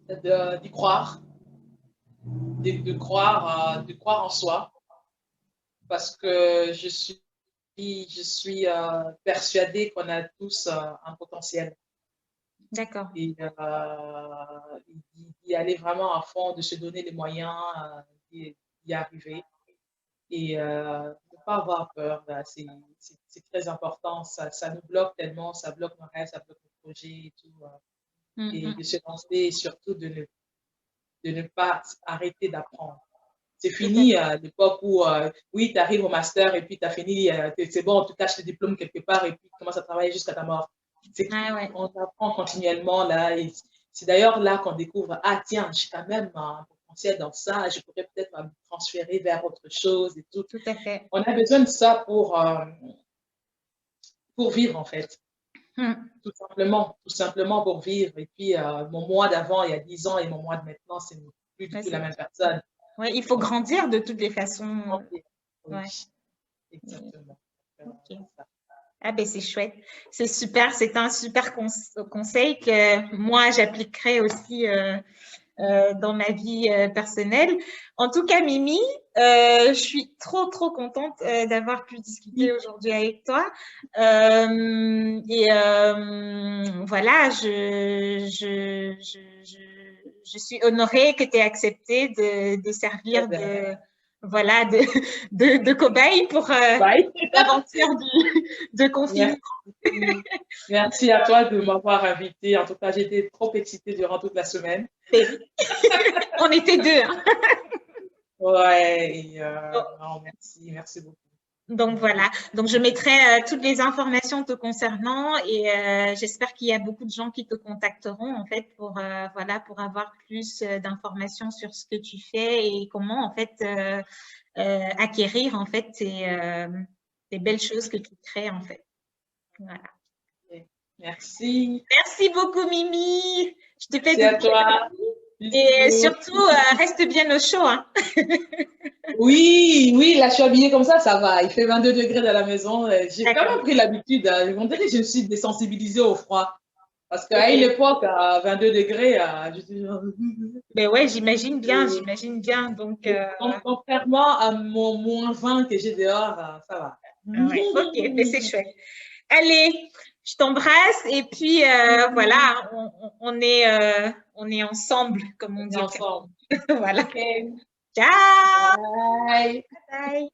d'y croire, de croire en soi, parce que je suis persuadée qu'on a tous un potentiel. D'accord. Et d'y aller vraiment à fond, de se donner les moyens d'y arriver. Et ne pas avoir peur, bah, c'est très important. Ça nous bloque tellement, ça bloque nos rêves, ça bloque nos projets et tout. Et de se lancer et surtout de ne pas arrêter d'apprendre. C'est fini l'époque où, oui, tu arrives au master et puis tu as fini, c'est bon, tu caches le diplôme quelque part et puis tu commences à travailler jusqu'à ta mort. Ah ouais. On apprend continuellement là. Et c'est d'ailleurs là qu'on découvre, ah tiens, j'ai quand même un potentiel dans ça, je pourrais peut-être me transférer vers autre chose et tout. Tout à fait. On a besoin de ça pour vivre en fait. Tout simplement pour vivre. Et puis, mon moi d'avant, il y a 10 ans, et mon moi de maintenant, c'est plus du tout la même personne. Ouais, il faut grandir de toutes les façons. Oui, Ouais. exactement. Okay. Ah ben c'est chouette, c'est super, c'est un super conseil que moi j'appliquerai aussi dans ma vie personnelle. En tout cas, Mimi, je suis trop contente d'avoir pu discuter aujourd'hui avec toi. Voilà, je suis honorée que tu aies accepté de servir de cobaye pour l'aventure de confinement. Merci à toi de m'avoir invitée. En tout cas, j'étais trop excitée durant toute la semaine. On était deux. Hein. Ouais, non, merci beaucoup. Donc voilà, donc je mettrai toutes les informations te concernant et j'espère qu'il y a beaucoup de gens qui te contacteront en fait pour pour avoir plus d'informations sur ce que tu fais et comment en fait acquérir en fait ces belles choses que tu crées en fait. Voilà. Merci. Merci beaucoup Mimi. Je te fais Merci à toi. Et surtout, reste bien au chaud. Hein. Oui, là, je suis habillée comme ça va. Il fait 22 degrés dans la maison. J'ai quand même pris l'habitude. On dirait que je suis désensibilisée au froid. Parce qu'à une époque, à 22 degrés, je suis... Mais ouais, j'imagine bien. Donc, contrairement à mon moins 20 que j'ai dehors, ça va. Ouais, ok, mais c'est chouette. Allez, je t'embrasse et puis voilà, on est ensemble, comme on dit. Ensemble. Voilà. Okay. Ciao. Bye. Bye.